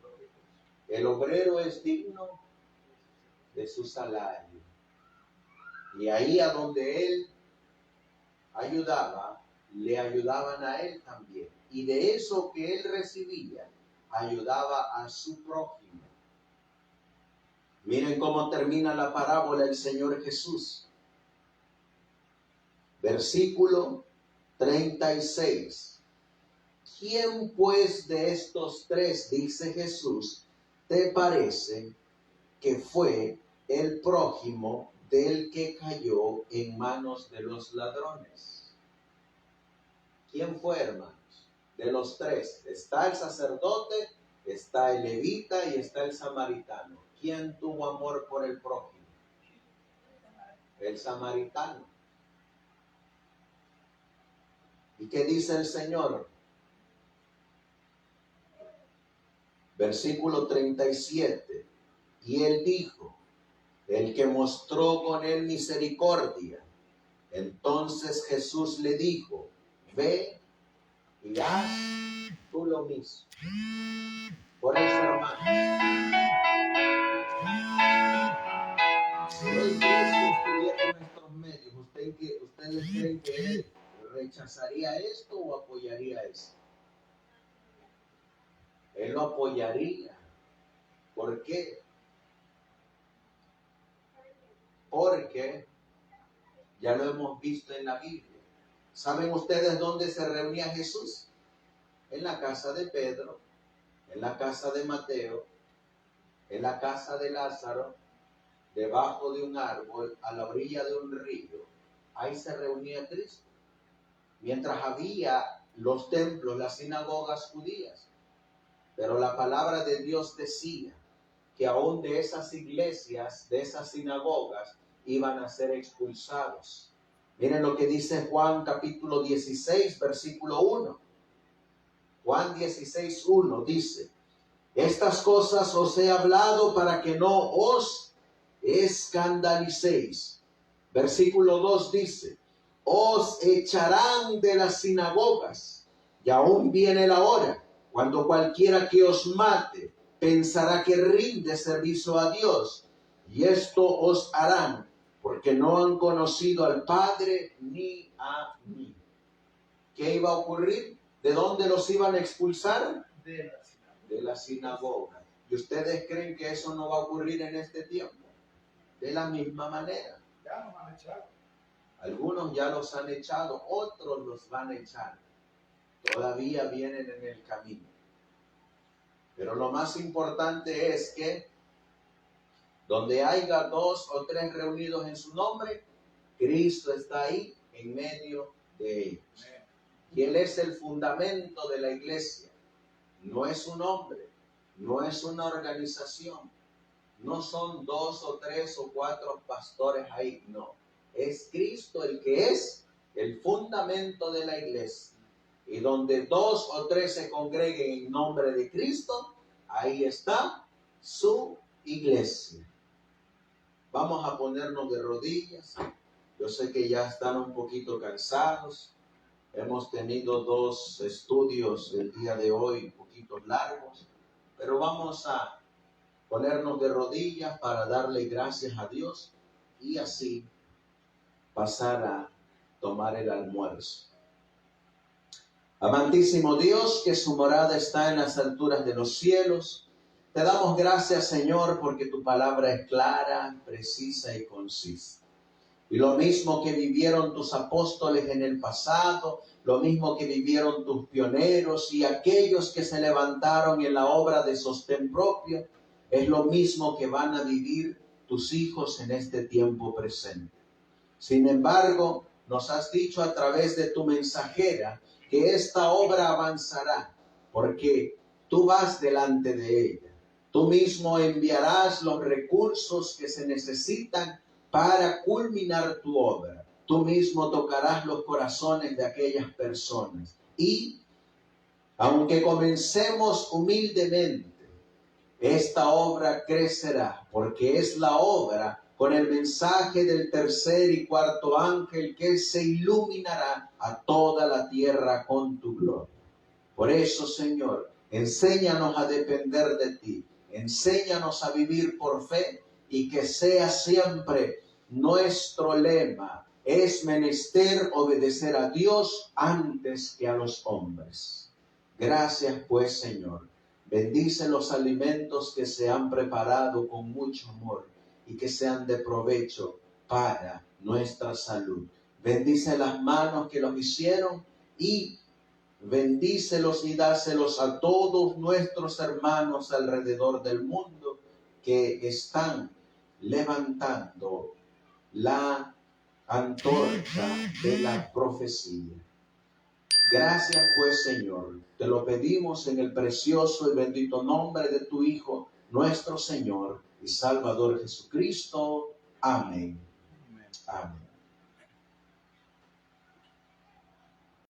propio costo. El obrero es digno de su salario. Y ahí a donde él ayudaba, le ayudaban a él también. Y de eso que él recibía, ayudaba a su prójimo. Miren cómo termina la parábola el Señor Jesús. Versículo 36. ¿Quién pues de estos 3, dice Jesús, te parece que fue el prójimo del que cayó en manos de los ladrones? ¿Quién fue, hermanos? De los 3. Está el sacerdote, está el levita y está el samaritano. ¿Quién tuvo amor por el prójimo? El samaritano. ¿Y qué dice el Señor? Versículo 37. Y él dijo, el que mostró con él misericordia. Entonces Jesús le dijo, ve y haz tú lo mismo. Por eso, hermano, si hoy Cristo estuviera en nuestros medios, ¿ustedes creen que él rechazaría esto o apoyaría esto? Él lo apoyaría. ¿Por qué? Porque ya lo hemos visto en la Biblia. ¿Saben ustedes dónde se reunía Jesús? En la casa de Pedro, en la casa de Mateo, en la casa de Lázaro, debajo de un árbol, a la orilla de un río. Ahí se reunía Cristo. Mientras había los templos, las sinagogas judías. Pero la palabra de Dios decía que aún de esas iglesias, de esas sinagogas, iban a ser expulsados. Miren lo que dice Juan capítulo 16, versículo 1. Juan 16, 1 dice: estas cosas os he hablado para que no os escandalicéis. Versículo 2 dice: os echarán de las sinagogas, y aún viene la hora cuando cualquiera que os mate pensará que rinde servicio a Dios, y esto os harán porque no han conocido al Padre ni a mí. ¿Qué iba a ocurrir? ¿De dónde los iban a expulsar? De la sinagoga. ¿Y ustedes creen que eso no va a ocurrir en este tiempo? De la misma manera. Ya nos han echado. Algunos ya los han echado, otros los van a echar. Todavía vienen en el camino. Pero lo más importante es que donde haya 2 o 3 reunidos en su nombre, Cristo está ahí en medio de ellos. Y Él es el fundamento de la iglesia. No es un hombre, no es una organización, no son 2 o 3 o 4 pastores ahí, no. Es Cristo el que es el fundamento de la iglesia. Y donde 2 o 3 se congreguen en nombre de Cristo, ahí está su iglesia. Vamos a ponernos de rodillas. Yo sé que ya están un poquito cansados. Hemos tenido 2 estudios el día de hoy, un poquito largos, pero vamos a ponernos de rodillas para darle gracias a Dios y así pasar a tomar el almuerzo. Amantísimo Dios, que su morada está en las alturas de los cielos, te damos gracias, Señor, porque tu palabra es clara, precisa y concisa. Y lo mismo que vivieron tus apóstoles en el pasado, lo mismo que vivieron tus pioneros y aquellos que se levantaron en la obra de sostén propio, es lo mismo que van a vivir tus hijos en este tiempo presente. Sin embargo, nos has dicho a través de tu mensajera que esta obra avanzará, porque tú vas delante de ella. Tú mismo enviarás los recursos que se necesitan para culminar tu obra. Tú mismo tocarás los corazones de aquellas personas. Y, aunque comencemos humildemente, esta obra crecerá, porque es la obra con el mensaje del tercer y cuarto ángel que se iluminará a toda la tierra con tu gloria. Por eso, Señor, enséñanos a depender de ti, enséñanos a vivir por fe y que sea siempre nuestro lema: es menester obedecer a Dios antes que a los hombres. Gracias pues, Señor. Bendice los alimentos que se han preparado con mucho amor y que sean de provecho para nuestra salud. Bendice las manos que los hicieron y bendícelos y dáselos a todos nuestros hermanos alrededor del mundo que están levantando la antorcha de la profecía. Gracias pues, Señor, te lo pedimos en el precioso y bendito nombre de tu Hijo, nuestro Señor y Salvador Jesucristo. Amén. Amén.